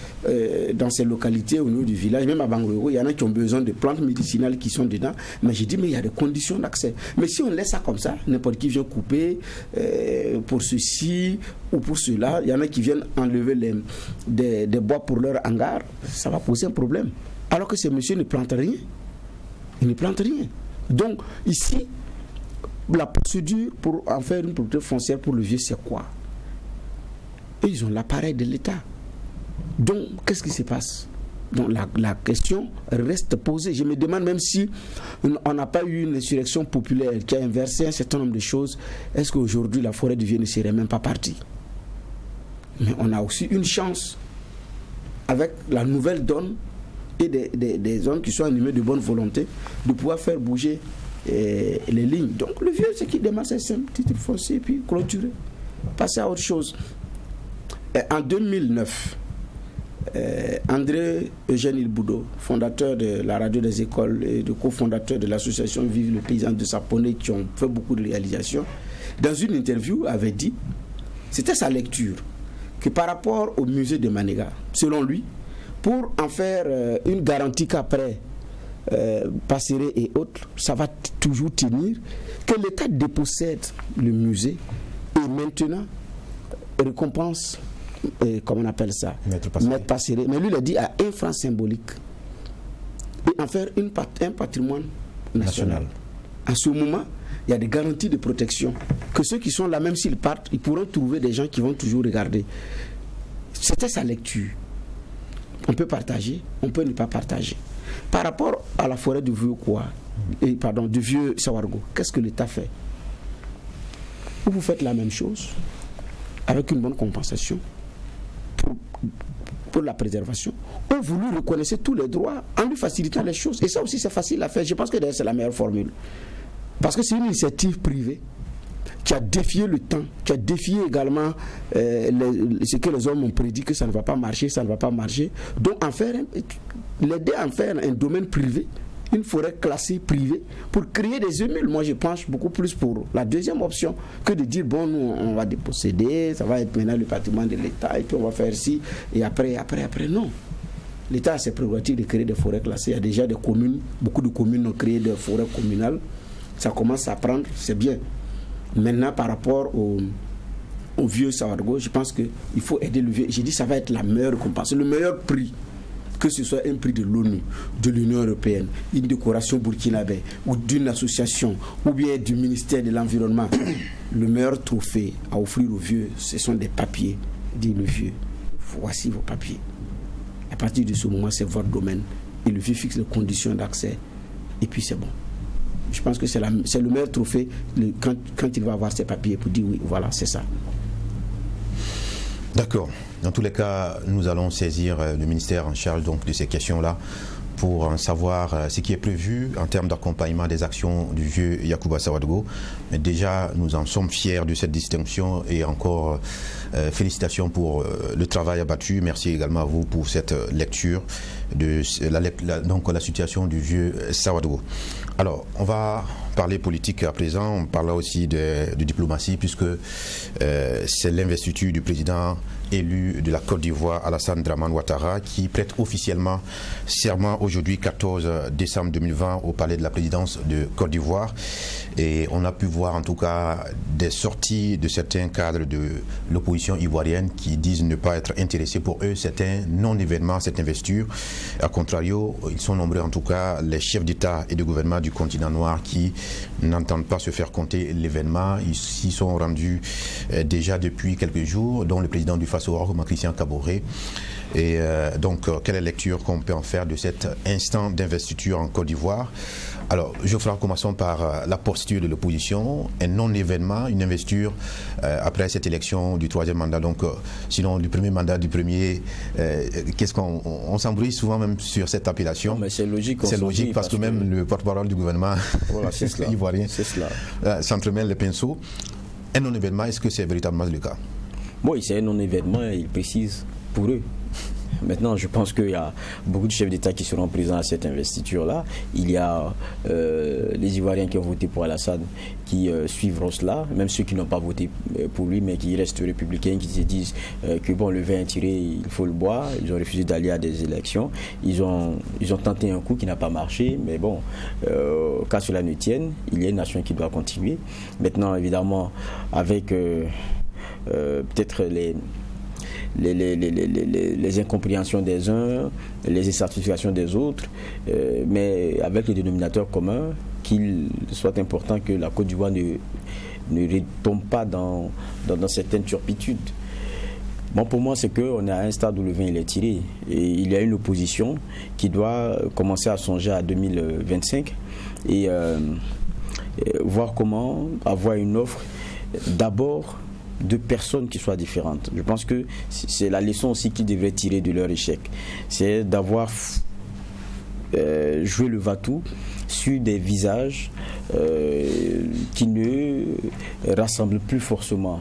dans ces localités, au niveau du village, même à Bangoro, il y en a qui ont besoin de plantes médicinales qui sont dedans. Mais j'ai dit, mais il y a des conditions d'accès. Mais si on laisse ça comme ça, n'importe qui vient couper pour ceci ou pour cela, il y en a qui viennent enlever des bois pour leur hangar, ça va poser un problème. Alors que ces messieurs ne plantent rien. Ils ne plantent rien. Donc, ici, la procédure pour en faire une propriété foncière pour le vieux, c'est quoi? Et ils ont l'appareil de l'État. Donc, qu'est-ce qui se passe? Donc, la question reste posée. Je me demande même si on n'a pas eu une insurrection populaire qui a inversé un certain nombre de choses, est-ce qu'aujourd'hui la forêt du vieux ne serait même pas partie? Mais on a aussi une chance avec la nouvelle donne et des hommes qui sont animés de bonne volonté de pouvoir faire bouger les lignes. Donc le vieux, c'est qui démarre ses simple titre foncier et puis clôturer, passer à autre chose. En 2009, André Eugène Ilboudo, fondateur de la radio des écoles et de cofondateur de l'association Vive le paysan de Saponné, qui ont fait beaucoup de réalisations, dans une interview avait dit, c'était sa lecture, que par rapport au musée de Manéga, selon lui, pour en faire une garantie qu'après Passeré et autres, ça va toujours tenir, que l'État dépossède le musée et maintenant récompense, comment on appelle ça, Maître Passeré. Mais lui, il a dit à 1 franc symbolique et en faire un patrimoine national. En ce moment, il y a des garanties de protection que ceux qui sont là, même s'ils partent, ils pourront trouver des gens qui vont toujours regarder. C'était sa lecture. On peut partager, on peut ne pas partager. Par rapport à la forêt du vieux du vieux Sawargo, qu'est-ce que l'État fait? Ou vous faites la même chose avec une bonne compensation pour la préservation, ou vous lui reconnaissez tous les droits en lui facilitant les choses. Et ça aussi c'est facile à faire. Je pense que d'ailleurs c'est la meilleure formule. Parce que c'est une initiative privée qui a défié le temps, qui a défié également ce que les hommes ont prédit que ça ne va pas marcher, ça ne va pas marcher. Donc l'aider à en faire un domaine privé, une forêt classée privée, pour créer des émules. Moi je penche beaucoup plus pour la deuxième option que de dire bon, nous on va déposséder, ça va être maintenant le patrimoine de l'État et puis on va faire ci et après non. L'État a ses prérogatives de créer des forêts classées. Il y a déjà des communes, beaucoup de communes ont créé des forêts communales. Ça commence à prendre, c'est bien. Maintenant, par rapport au vieux Sawargo, je pense qu'il faut aider le vieux. J'ai dit ça va être la meilleure récompense, le meilleur prix. Que ce soit un prix de l'ONU, de l'Union européenne, une décoration burkinabé, ou d'une association, ou bien du ministère de l'Environnement. Le meilleur trophée à offrir aux vieux, ce sont des papiers. Dit le vieux, voici vos papiers. À partir de ce moment, c'est votre domaine. Et le vieux fixe les conditions d'accès. Et puis c'est bon. Je pense que c'est le meilleur trophée quand il va avoir ses papiers pour dire oui, voilà, c'est ça. D'accord. Dans tous les cas, nous allons saisir le ministère en charge donc, de ces questions-là pour en savoir ce qui est prévu en termes d'accompagnement des actions du vieux Yacouba Sawargo. Mais déjà, nous en sommes fiers de cette distinction et encore félicitations pour le travail abattu. Merci également à vous pour cette lecture de la situation du vieux Sawargo. Alors, on va parler politique à présent, on parlera aussi de diplomatie puisque c'est l'investiture du président élu de la Côte d'Ivoire, Alassane Dramane Ouattara, qui prête officiellement serment aujourd'hui 14 décembre 2020 au palais de la présidence de Côte d'Ivoire. Et on a pu voir en tout cas des sorties de certains cadres de l'opposition ivoirienne qui disent ne pas être intéressés. Pour eux, c'est un non-événement, cette investiture. A contrario, ils sont nombreux en tout cas les chefs d'État et de gouvernement du continent noir qui n'entendent pas se faire compter l'événement. Ils s'y sont rendus déjà depuis quelques jours, dont le président du Faso, Christian Kaboré. Et donc, quelle est la lecture qu'on peut en faire de cet instant d'investiture en Côte d'Ivoire? Alors, Geoffroy, commençons par la posture de l'opposition, un non-événement, une investiture après cette élection du troisième mandat. Donc, sinon, du premier mandat du premier, qu'est-ce qu'on s'embrouille souvent même sur cette appellation? Non, mais c'est logique. C'est logique parce que même le porte-parole du gouvernement voilà, ivoirien s'entremêle les pinceaux. Un non-événement, est-ce que c'est véritablement le cas? Oui, c'est un non-événement, il précise pour eux. Maintenant, je pense qu'il y a beaucoup de chefs d'État qui seront présents à cette investiture-là. Il y a les Ivoiriens qui ont voté pour Alassane qui suivront cela, même ceux qui n'ont pas voté pour lui, mais qui restent républicains, qui se disent que bon, le vin est tiré, il faut le boire. Ils ont refusé d'aller à des élections. Ils ont tenté un coup qui n'a pas marché, mais bon, qu'à cela ne tienne, il y a une nation qui doit continuer. Maintenant, évidemment, avec peut-être les incompréhensions des uns, les insatisfactions des autres, mais avec le dénominateur commun, qu'il soit important que la Côte d'Ivoire ne retombe pas dans certaines turpitudes. Bon, pour moi, c'est qu'on est à un stade où le vin il est tiré. Et il y a une opposition qui doit commencer à songer à 2025 et voir comment avoir une offre d'abord de personnes qui soient différentes. Je pense que c'est la leçon aussi qu'ils devraient tirer de leur échec. C'est d'avoir joué le va-tout sur des visages qui ne rassemblent plus forcément.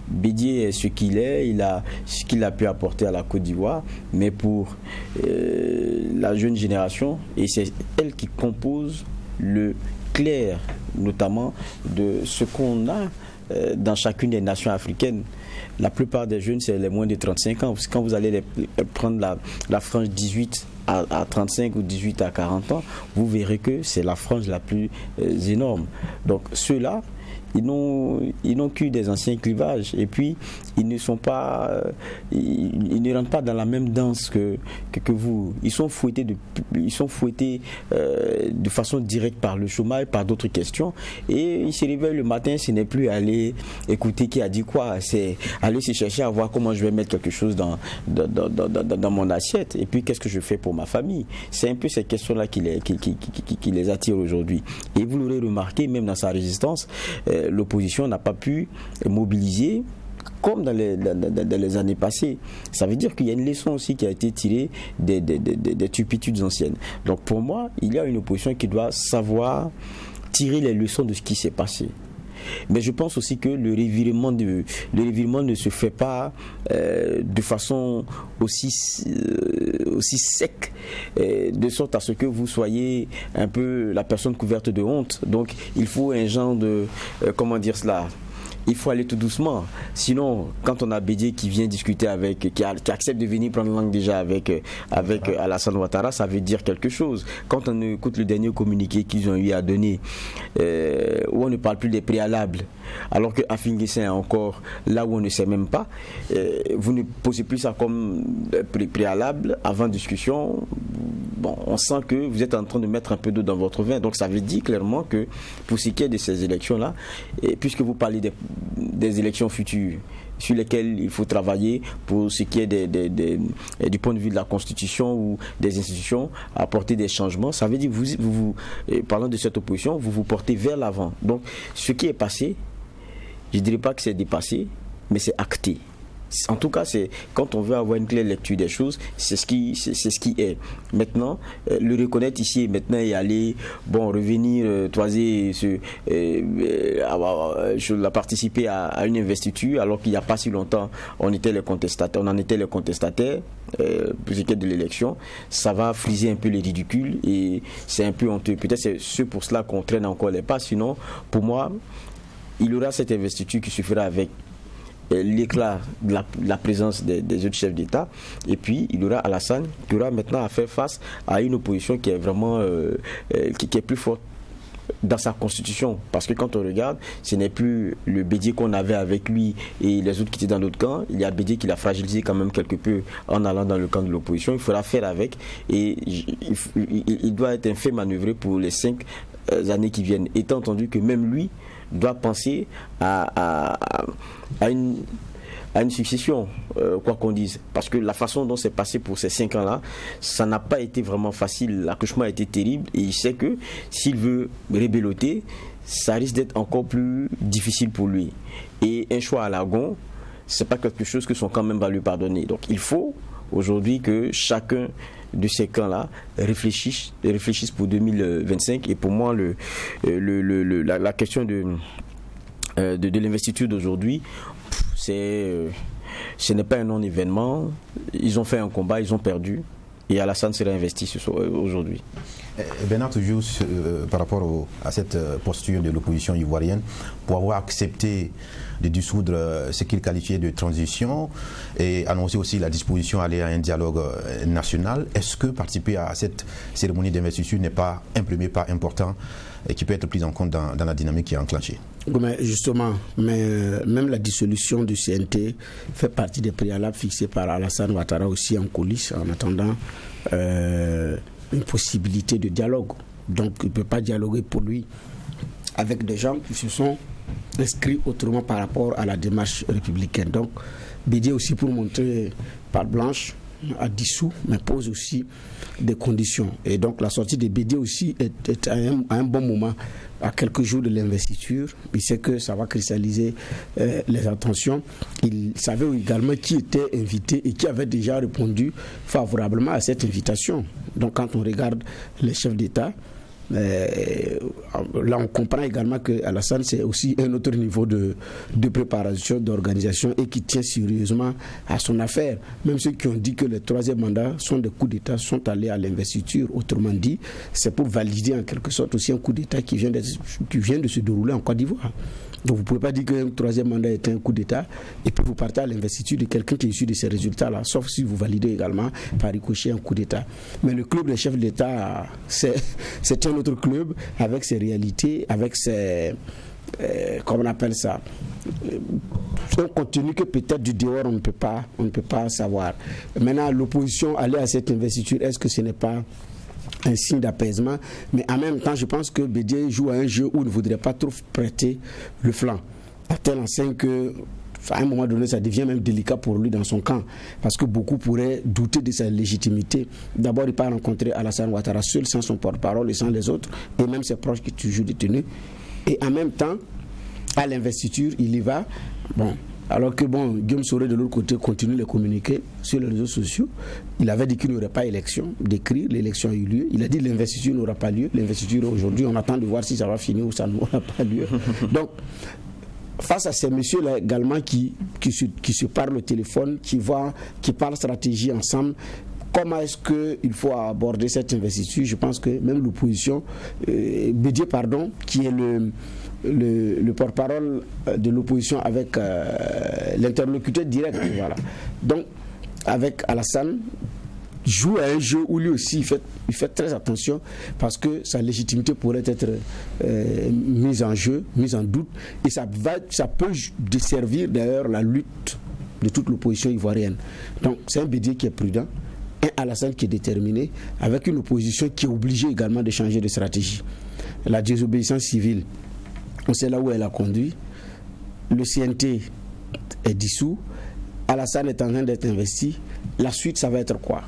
Bédié est ce qu'il est, il a ce qu'il a pu apporter à la Côte d'Ivoire, mais pour la jeune génération, et c'est elle qui compose le clair, notamment de ce qu'on a dans chacune des nations africaines. La plupart des jeunes, c'est les moins de 35 ans. Parce que quand vous allez prendre la frange 18 à 35 ou 18 à 40 ans, vous verrez que c'est la frange la plus énorme. Donc ceux-là, ils n'ont que des anciens clivages et puis ils ne sont pas ils ne rentrent pas dans la même danse que vous. Ils sont fouettés de façon directe par le chômage, par d'autres questions, et ils se réveillent le matin, ce n'est plus aller écouter qui a dit quoi, c'est aller se chercher à voir comment je vais mettre quelque chose dans mon assiette et puis qu'est-ce que je fais pour ma famille. C'est un peu ces questions-là qui les attirent aujourd'hui. Et vous l'aurez remarqué, même dans sa résistance, l'opposition n'a pas pu mobiliser comme dans les années passées. Ça veut dire qu'il y a une leçon aussi qui a été tirée des turpitudes anciennes. Donc pour moi, il y a une opposition qui doit savoir tirer les leçons de ce qui s'est passé. Mais je pense aussi que le revirement ne se fait pas de façon aussi sec, de sorte à ce que vous soyez un peu la personne couverte de honte. Donc il faut un genre de comment dire cela. Il faut aller tout doucement. Sinon, quand on a Bédié qui vient discuter qui accepte de venir prendre langue déjà avec Alassane Ouattara, ça veut dire quelque chose. Quand on écoute le dernier communiqué qu'ils ont eu à donner, où on ne parle plus des préalables, alors que Afin-Guessin est encore là où on ne sait même pas, vous ne posez plus ça comme préalable avant discussion. Bon, on sent que vous êtes en train de mettre un peu d'eau dans votre vin. Donc ça veut dire clairement que pour ce qui est de ces élections-là, et puisque vous parlez des élections futures sur lesquelles il faut travailler pour ce qui est du point de vue de la Constitution ou des institutions, apporter des changements, ça veut dire que vous parlant de cette opposition, vous vous portez vers l'avant. Donc ce qui est passé, je ne dirais pas que c'est dépassé, mais c'est acté. En tout cas, c'est quand on veut avoir une claire lecture des choses, c'est ce qui est. Maintenant, le reconnaître ici et maintenant et aller, revenir toiser, participer à une investiture, alors qu'il n'y a pas si longtemps, on en était les contestataires pour ce qui est de l'élection, ça va friser un peu les ridicules et c'est un peu honteux. Peut-être c'est pour cela qu'on traîne encore les pas. Sinon, pour moi, il y aura cette investiture qui se fera avec l'éclat de la présence des autres chefs d'État, et puis il y aura Alassane qui aura maintenant à faire face à une opposition qui est vraiment qui est plus forte dans sa constitution, parce que quand on regarde, ce n'est plus le Bédié qu'on avait avec lui et les autres qui étaient dans l'autre camp. Il y a Bédié qui l'a fragilisé quand même quelque peu en allant dans le camp de l'opposition. Il faudra faire avec, et il doit être un fait manœuvré pour les 5 années qui viennent, étant entendu que même lui doit penser à une succession, quoi qu'on dise. Parce que la façon dont c'est passé pour ces 5 ans-là, ça n'a pas été vraiment facile. L'accouchement a été terrible et il sait que s'il veut rébelloter, ça risque d'être encore plus difficile pour lui. Et un choix à Lagon, c'est pas quelque chose que son camp même va lui pardonner. Donc il faut aujourd'hui que chacun de ces camps-là réfléchissent pour 2025. Et pour moi, la question de l'investiture d'aujourd'hui, c'est ce n'est pas un non-événement. Ils ont fait un combat, ils ont perdu. Et Alassane serait investi aujourd'hui. Bernard, toujours par rapport à cette posture de l'opposition ivoirienne, pour avoir accepté de dissoudre ce qu'il qualifiait de transition et annoncer aussi la disposition à aller à un dialogue national, est-ce que participer à cette cérémonie d'investiture n'est pas un premier pas important et qui peut être pris en compte dans la dynamique qui est enclenchée? Mais justement, même la dissolution du CNT fait partie des préalables fixés par Alassane Ouattara aussi en coulisses, en attendant une possibilité de dialogue. Donc il ne peut pas dialoguer pour lui avec des gens qui se sont inscrits autrement par rapport à la démarche républicaine. Donc Bédié aussi, pour montrer par blanche, a dissous, mais pose aussi des conditions. Et donc la sortie de Bédié aussi est à un bon moment, à quelques jours de l'investiture. Il sait que ça va cristalliser les attentions. Il savait également qui était invité et qui avait déjà répondu favorablement à cette invitation. Donc quand on regarde les chefs d'État, là on comprend également que Alassane c'est aussi un autre niveau de préparation, d'organisation et qui tient sérieusement à son affaire. Même ceux qui ont dit que les troisième mandats sont des coups d'État sont allés à l'investiture. Autrement dit, c'est pour valider en quelque sorte aussi un coup d'État qui vient de se dérouler en Côte d'Ivoire. Donc vous ne pouvez pas dire qu'un troisième mandat est un coup d'État et puis vous partez à l'investiture de quelqu'un qui est issu de ces résultats-là, sauf si vous validez également par ricochet un coup d'État. Mais le club des chefs d'État, c'est un autre club avec ses réalités, avec ses... comment on appelle ça, un contenu que peut-être du dehors on ne peut pas savoir. Maintenant, l'opposition aller à cette investiture, est-ce que ce n'est pas un signe d'apaisement? Mais en même temps, je pense que Bédié joue à un jeu où il ne voudrait pas trop prêter le flanc, à telle enseigne que à un moment donné, ça devient même délicat pour lui dans son camp, parce que beaucoup pourraient douter de sa légitimité. D'abord, il part rencontrer Alassane Ouattara seul, sans son porte-parole et sans les autres, et même ses proches qui sont toujours détenus. Et en même temps, à l'investiture, il y va. Bon, alors que Guillaume Soro de l'autre côté continue de communiquer sur les réseaux sociaux. Il avait dit qu'il n'y aurait pas élection, d'écrire, l'élection a eu lieu. Il a dit que l'investiture n'aura pas lieu. L'investiture aujourd'hui, on attend de voir si ça va finir ou ça n'aura pas lieu. Donc, face à ces messieurs-là également qui se parlent au téléphone, qui parlent stratégie ensemble, comment est-ce qu'il faut aborder cette investiture? Je pense que même l'opposition, Bédié, qui est le porte-parole de l'opposition avec l'interlocuteur direct, voilà. Donc, avec Alassane, joue à un jeu où lui aussi il fait très attention parce que sa légitimité pourrait être mise en jeu, mise en doute, et ça peut desservir d'ailleurs la lutte de toute l'opposition ivoirienne. Donc c'est un Bédié qui est prudent, un Alassane qui est déterminé, avec une opposition qui est obligée également de changer de stratégie. La désobéissance civile, on sait là où elle a conduit. Le CNT est dissous, Alassane est en train d'être investi. La suite, ça va être quoi?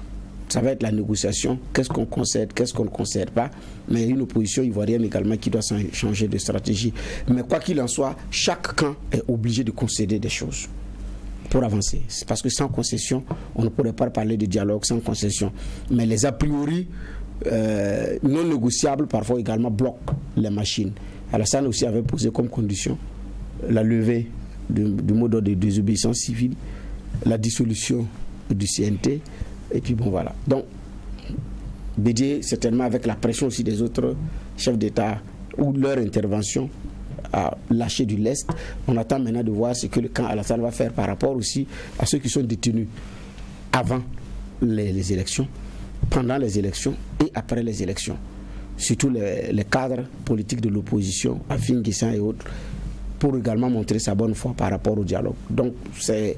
Ça va être la négociation. Qu'est-ce qu'on concède, qu'est-ce qu'on ne concède pas? Mais il y a une opposition ivoirienne également qui doit changer de stratégie. Mais quoi qu'il en soit, chaque camp est obligé de concéder des choses pour avancer. C'est parce que sans concession, on ne pourrait pas parler de dialogue sans concession. Mais les a priori non négociables parfois également bloquent les machines. Alassane aussi avait posé comme condition la levée du mot d'ordre de désobéissance civile, la dissolution du CNT, et puis bon voilà. Donc, Bédié, certainement avec la pression aussi des autres chefs d'État ou leur intervention a lâché du lest. On attend maintenant de voir ce que le camp Alassane va faire par rapport aussi à ceux qui sont détenus avant les élections, pendant les élections et après les élections. Surtout les cadres politiques de l'opposition, Afin Guessan et autres, pour également montrer sa bonne foi par rapport au dialogue. Donc c'est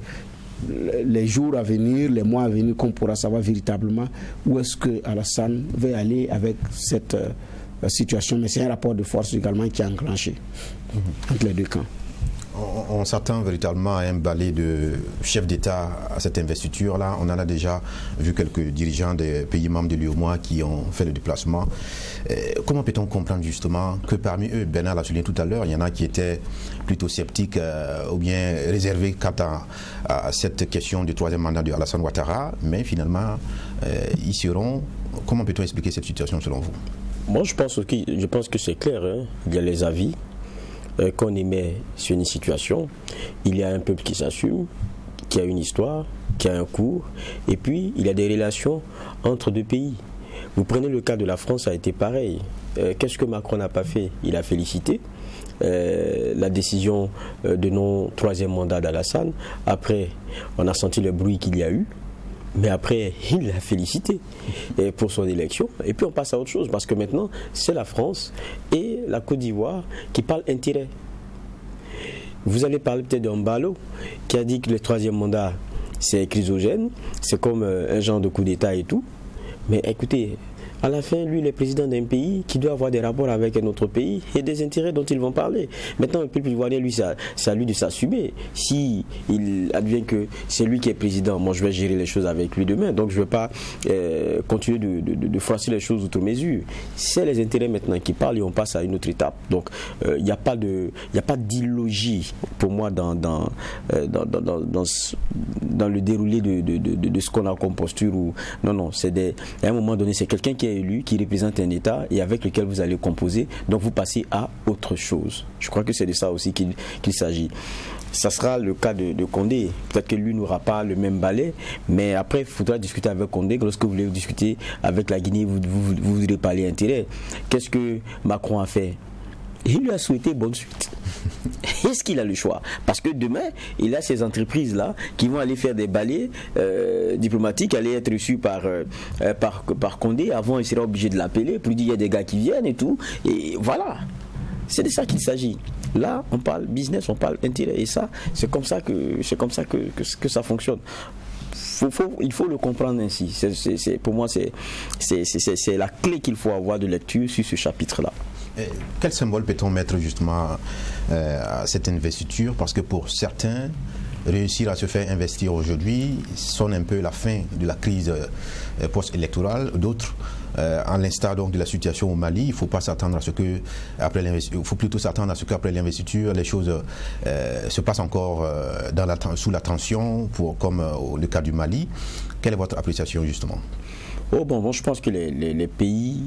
les jours à venir, les mois à venir qu'on pourra savoir véritablement où est-ce que Alassane veut aller avec cette situation. Mais c'est un rapport de force également qui est enclenché entre les deux camps. On s'attend véritablement à un balai de chefs d'État à cette investiture-là. On en a déjà vu quelques dirigeants des pays membres de l'UEMOA qui ont fait le déplacement. Comment peut-on comprendre justement que parmi eux, Bernard l'a souligné tout à l'heure, il y en a qui étaient plutôt sceptiques ou bien réservés quant à cette question du troisième mandat de Alassane Ouattara, mais finalement, ils seront. Comment peut-on expliquer cette situation selon vous? Moi, je pense que c'est clair. Hein. Il y a les avis qu'on émet sur une situation. Il y a un peuple qui s'assume, qui a une histoire, qui a un cours, et puis il y a des relations entre deux pays. Vous prenez le cas de la France, ça a été pareil. Qu'est-ce que Macron n'a pas fait? Il a félicité la décision de non-troisième mandat d'Alassane. Après, on a senti le bruit qu'il y a eu. Mais après, il l'a félicité pour son élection. Et puis on passe à autre chose, parce que maintenant, c'est la France et la Côte d'Ivoire qui parlent intérêt. Vous allez parler peut-être d'un Balo qui a dit que le troisième mandat, c'est chrysogène, c'est comme un genre de coup d'État et tout. Mais écoutez, à la fin, lui, il est président d'un pays qui doit avoir des rapports avec un autre pays et des intérêts dont ils vont parler. Maintenant, le peuple ivoirien, lui, c'est à lui de s'assumer. Si il advient que c'est lui qui est président, moi, je vais gérer les choses avec lui demain. Donc, je ne vais pas continuer de froisser les choses outre mesure. C'est les intérêts maintenant qui parlent et on passe à une autre étape. Donc, il n'y a pas d'illogie pour moi dans le déroulé de ce qu'on a comme posture. Non, à un moment donné, c'est quelqu'un qui est élu, qui représente un État et avec lequel vous allez composer, donc vous passez à autre chose. Je crois que c'est de ça aussi qu'il s'agit. Ça sera le cas de Condé. Peut-être que lui n'aura pas le même balai, mais après il faudra discuter avec Condé. Lorsque vous voulez discuter avec la Guinée, vous voudrez parler intérêt. Qu'est-ce que Macron a fait? Il lui a souhaité bonne suite. Est-ce qu'il a le choix? Parce que demain, il a ces entreprises-là qui vont aller faire des balais diplomatiques, aller être reçus par Condé. Avant, il sera obligé de l'appeler pour lui dire il y a des gars qui viennent et tout. Et voilà. C'est de ça qu'il s'agit. Là, on parle business, on parle intérêt. Et ça, c'est comme ça que ça fonctionne. Il faut le comprendre ainsi. Pour moi, c'est la clé qu'il faut avoir de lecture sur ce chapitre-là. Quel symbole peut-on mettre justement à cette investiture? Parce que pour certains, réussir à se faire investir aujourd'hui sonne un peu la fin de la crise post-électorale. D'autres, en l'instar donc de la situation au Mali, il faut pas s'attendre à ce que il faut plutôt s'attendre à ce qu'après l'investiture, les choses se passent encore sous la tension, comme le cas du Mali. Quelle est votre appréciation justement? Je pense que les pays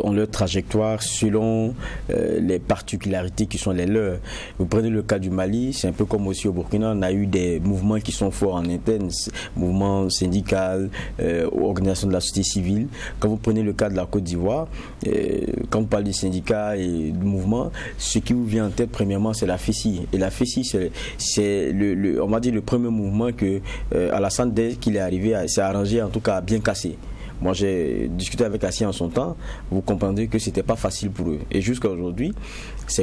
ont leur trajectoire selon les particularités qui sont les leurs. Vous prenez le cas du Mali, c'est un peu comme aussi au Burkina, on a eu des mouvements qui sont forts en interne, mouvements syndicaux, organisations de la société civile. Quand vous prenez le cas de la Côte d'Ivoire, quand vous parlez des syndicats et de mouvements, ce qui vous vient en tête premièrement, c'est la FECI. Et la FECI, c'est on va dire le premier mouvement que Alassane, dès qu'il est arrivé, s'est arrangé en tout cas à bien casser. Moi, j'ai discuté avec Assis en son temps. Vous comprendrez que c'était pas facile pour eux. Et jusqu'à aujourd'hui, ce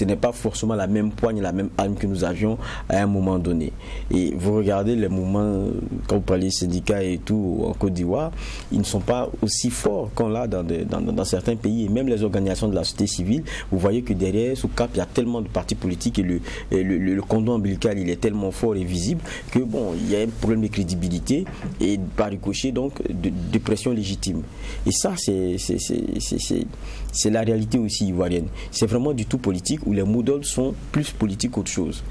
n'est pas forcément la même poigne, la même arme que nous avions à un moment donné. Et vous regardez les mouvements, quand vous parlez syndicats et tout en Côte d'Ivoire, ils ne sont pas aussi forts qu'on l'a dans certains pays. Et même les organisations de la société civile, vous voyez que derrière, sous cap, il y a tellement de partis politiques et le cordon ombilical, il est tellement fort et visible que il y a un problème de crédibilité et par ricochet, donc, de pression légitime. Et ça, c'est la réalité aussi ivoirienne. C'est vraiment du tout politique où les modèles sont plus politiques qu'autre chose.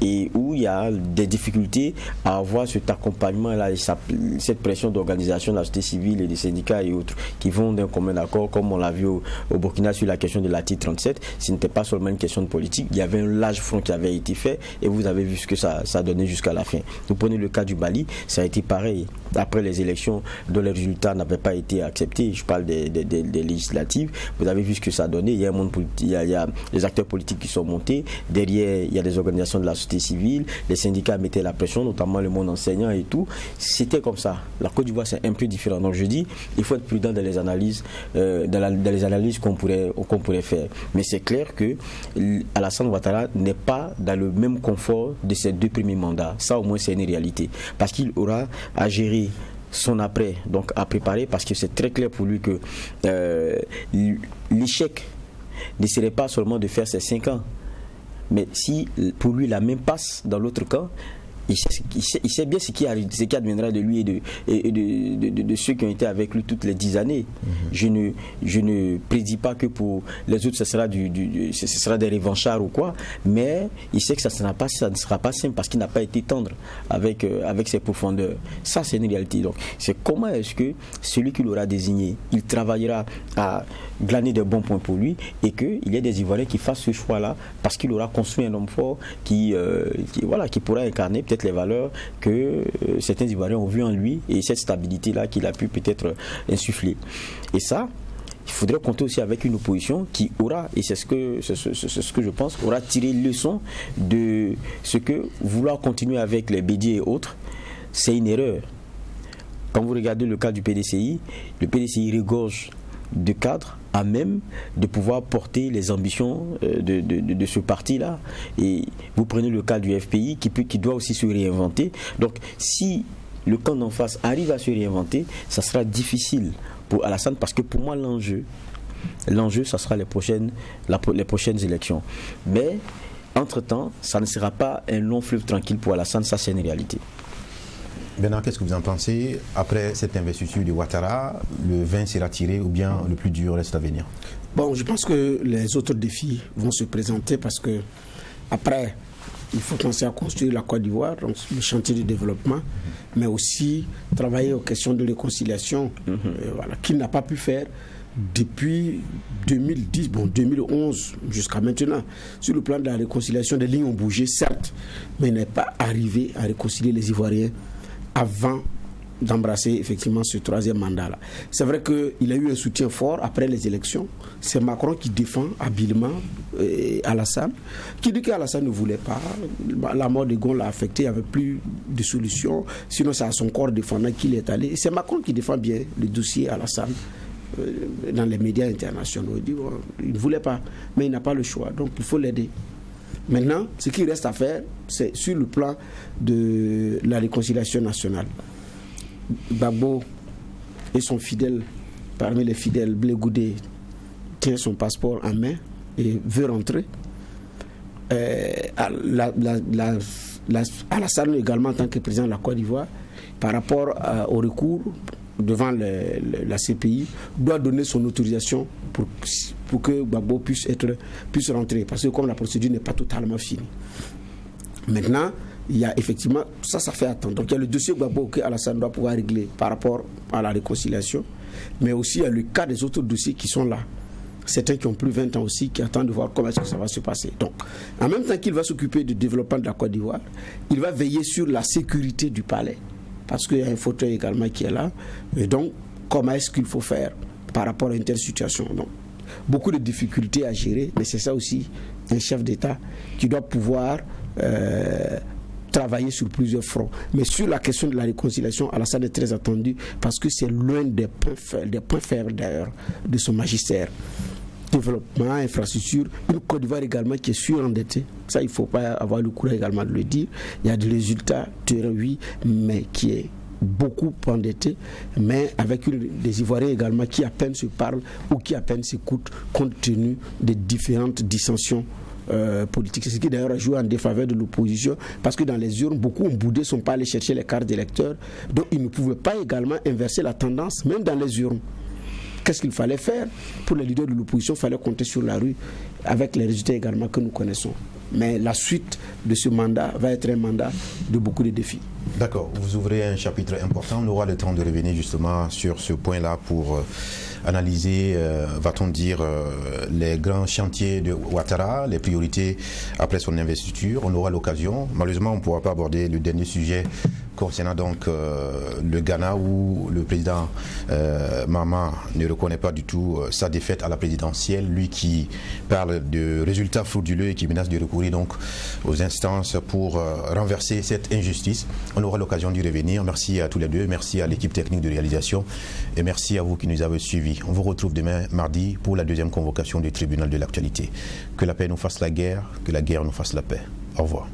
Et où il y a des difficultés à avoir cet accompagnement-là, cette pression d'organisation de la société civile et des syndicats et autres qui vont d'un commun accord, comme on l'a vu au Burkina sur la question de l'article 37. Ce n'était pas seulement une question de politique, il y avait un large front qui avait été fait et vous avez vu ce que ça donnait jusqu'à la fin. Vous prenez le cas du Mali, ça a été pareil. Après les élections dont les résultats n'avaient pas été acceptés, je parle des législatives, vous avez vu ce que ça donnait. Il y a un monde politique, il y a les acteurs politiques qui sont montés, derrière il y a des organisations de la société civile, les syndicats mettaient la pression, notamment le monde enseignant et tout. C'était comme ça. La Côte d'Ivoire, c'est un peu différent. Donc je dis, il faut être prudent dans les analyses, qu'on pourrait faire. Mais c'est clair que Alassane Ouattara n'est pas dans le même confort de ses deux premiers mandats. Ça, au moins, c'est une réalité. Parce qu'il aura à gérer son après, donc à préparer, parce que c'est très clair pour lui que l'échec ne serait pas seulement de faire ses 5 ans. Mais si pour lui la main passe dans l'autre camp, il sait bien ce qui adviendra de lui et de ceux qui ont été avec lui toutes les 10 années. Je ne prédis pas que pour les autres ce sera des revanchards ou quoi, mais il sait que ça ne sera pas simple parce qu'il n'a pas été tendre avec ses profondeurs. Ça, c'est une réalité. Donc, c'est comment est-ce que celui qui l'aura désigné, il travaillera à glaner des bons points pour lui et qu'il y ait des Ivoiriens qui fassent ce choix-là parce qu'il aura construit un homme fort qui pourra incarner peut-être les valeurs que certains Ivoiriens ont vues en lui et cette stabilité-là qu'il a pu peut-être insuffler. Et ça, il faudrait compter aussi avec une opposition qui aura, et c'est ce que je pense, aura tiré leçon de ce que vouloir continuer avec les Bédier et autres, c'est une erreur. Quand vous regardez le cas du PDCI, le PDCI regorge de cadres à même de pouvoir porter les ambitions de ce parti-là. Et vous prenez le cas du FPI qui doit aussi se réinventer. Donc si le camp d'en face arrive à se réinventer, ça sera difficile pour Alassane parce que pour moi l'enjeu, ça sera les prochaines élections. Mais entre-temps, ça ne sera pas un long fleuve tranquille pour Alassane, ça c'est une réalité. Bernard, qu'est-ce que vous en pensez? Après cette investiture de Ouattara, le vin sera tiré ou bien le plus dur reste à venir? Bon, je pense que les autres défis vont se présenter parce que après, il faut penser à construire la Côte d'Ivoire, donc le chantier de développement, mais aussi travailler aux questions de réconciliation, qu'il n'a pas pu faire depuis 2011 jusqu'à maintenant. Sur le plan de la réconciliation, des lignes ont bougé, certes, mais il n'est pas arrivé à réconcilier les Ivoiriens avant d'embrasser effectivement ce troisième mandat-là. C'est vrai qu'il a eu un soutien fort après les élections. C'est Macron qui défend habilement Alassane, qui dit qu'Alassane ne voulait pas. La mort de Gon l'a affecté, il n'y avait plus de solution. Sinon, c'est à son corps défendant qu'il est allé. C'est Macron qui défend bien le dossier Alassane dans les médias internationaux. Il dit, bon, il ne voulait pas, mais il n'a pas le choix, donc il faut l'aider. Maintenant, ce qui reste à faire, c'est sur le plan de la réconciliation nationale. Gbagbo et son fidèle, parmi les fidèles, Blé Goudé, tient son passeport en main et veut rentrer. Alassane également, en tant que président de la Côte d'Ivoire, par rapport au recours devant la CPI, doit donner son autorisation pour que Gbagbo puisse rentrer, parce que comme la procédure n'est pas totalement finie. Maintenant, il y a effectivement, ça fait attendre. Donc il y a le dossier Gbagbo que Alassane doit pouvoir régler par rapport à la réconciliation, mais aussi il y a le cas des autres dossiers qui sont là. Certains qui ont plus 20 ans aussi, qui attendent de voir comment est-ce que ça va se passer. Donc, en même temps qu'il va s'occuper du développement de la Côte d'Ivoire, il va veiller sur la sécurité du palais, parce qu'il y a un fauteuil également qui est là. Et donc, comment est-ce qu'il faut faire par rapport à une telle situation? Donc, beaucoup de difficultés à gérer, mais c'est ça aussi un chef d'État qui doit pouvoir travailler sur plusieurs fronts. Mais sur la question de la réconciliation, Alassane est très attendu parce que c'est l'un des points faibles d'ailleurs de son magistère. Développement, infrastructure, une Côte d'Ivoire également qui est surendettée. Ça, il ne faut pas avoir le courage également de le dire. Il y a des résultats, oui, mais qui est beaucoup endetté, mais avec des Ivoiriens également qui à peine se parlent ou qui à peine s'écoutent compte tenu des différentes dissensions politique. C'est ce qui d'ailleurs a joué en défaveur de l'opposition parce que dans les urnes, beaucoup ont boudé, ne sont pas allés chercher les cartes d'électeurs. Donc ils ne pouvaient pas également inverser la tendance, même dans les urnes. Qu'est-ce qu'il fallait faire? Pour les leaders de l'opposition, il fallait compter sur la rue avec les résultats également que nous connaissons. Mais la suite de ce mandat va être un mandat de beaucoup de défis. D'accord, vous ouvrez un chapitre important. On aura le temps de revenir justement sur ce point-là pour analyser, va-t-on dire, les grands chantiers de Ouattara, les priorités après son investiture. On aura l'occasion. Malheureusement, on ne pourra pas aborder le dernier sujet concernant donc le Ghana où le président Mahama ne reconnaît pas du tout sa défaite à la présidentielle, lui qui parle de résultats frauduleux et qui menace de recourir donc aux instances pour renverser cette injustice. On aura l'occasion d'y revenir. Merci à tous les deux, merci à l'équipe technique de réalisation et merci à vous qui nous avez suivis. On vous retrouve demain mardi pour la deuxième convocation du tribunal de l'actualité. Que la paix nous fasse la guerre, que la guerre nous fasse la paix. Au revoir.